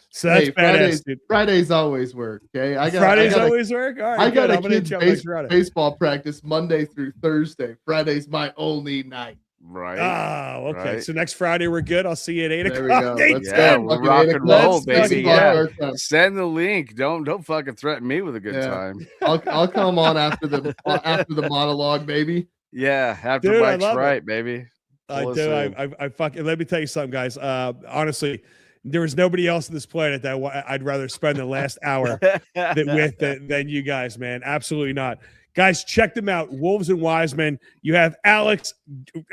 So that's badass, dude. Fridays always work. Okay, Fridays always work. All right, I got good. a kid's baseball practice Monday through Thursday. Friday's my only night. Right. Oh, okay. Right. So next Friday we're good. I'll see you at 8 There o'clock. we go. Let's Yeah, go. we'll Fucking rock 8 and o'clock. roll, baby. Yeah. Send the link. Don't fucking threaten me with a good time. I'll come on after the monologue, baby. Yeah, after Dude, Mike's I love right, baby. I Pull us do. in. I fucking let me tell you something, guys. Honestly, there was nobody else on this planet that I'd rather spend the last hour than you guys, man. Absolutely not. Guys, check them out. Wolves and Wisemen. You have Alex.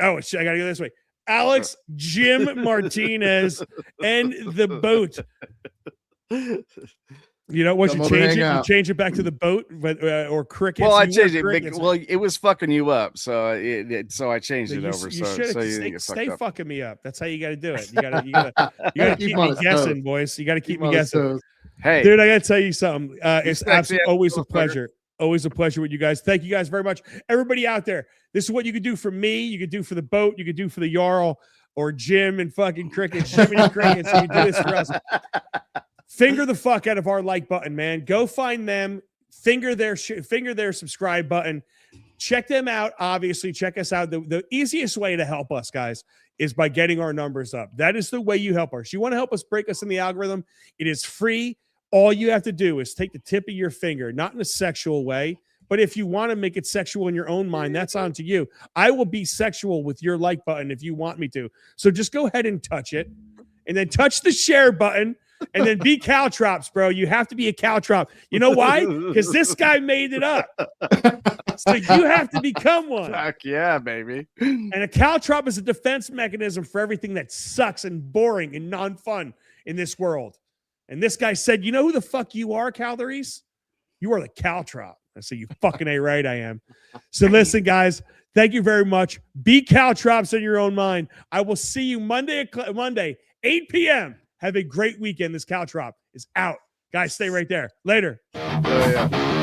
Oh, shit, I gotta go this way. Alex, Jim Martinez, and the boat. Once you change it, you change it back to the boat, or crickets. Well, I changed it. Well, it was fucking you up, so I changed it over. You so you stay stay fucking me up. That's how you got to do it. You gotta keep me guessing, boys. You got to keep me guessing. Hey, dude, I got to tell you something. It's absolutely always a pleasure. Always a pleasure with you guys. Thank you guys very much. Everybody out there, this is what you could do for me. You could do for the boat. You could do for the Jarl or Jim and fucking Crickets. Jiminy Crickets. You can do this for us. Finger the fuck out of our like button, man. Go find them. Finger their subscribe button. Check them out. Obviously, check us out. The easiest way to help us, guys, is by getting our numbers up. That is the way you help us. You want to help us break us in the algorithm? It is free. All you have to do is take the tip of your finger, not in a sexual way, but if you want to make it sexual in your own mind, that's on to you. I will be sexual with your like button if you want me to. So just go ahead and touch it, and then touch the share button, and then be Caltrops, bro. You have to be a Caltrop. You know why? Because this guy made it up. So you have to become one. Fuck yeah, baby. And a Caltrop is a defense mechanism for everything that sucks and boring and non-fun in this world. And this guy said, you know who the fuck you are, Calderese? You are the Caltrop. I said, you fucking ain't right, I am. So listen, guys, thank you very much. Be Caltrops in your own mind. I will see you Monday, 8 p.m. Have a great weekend. This Caltrop is out. Guys, stay right there. Later. Oh, yeah.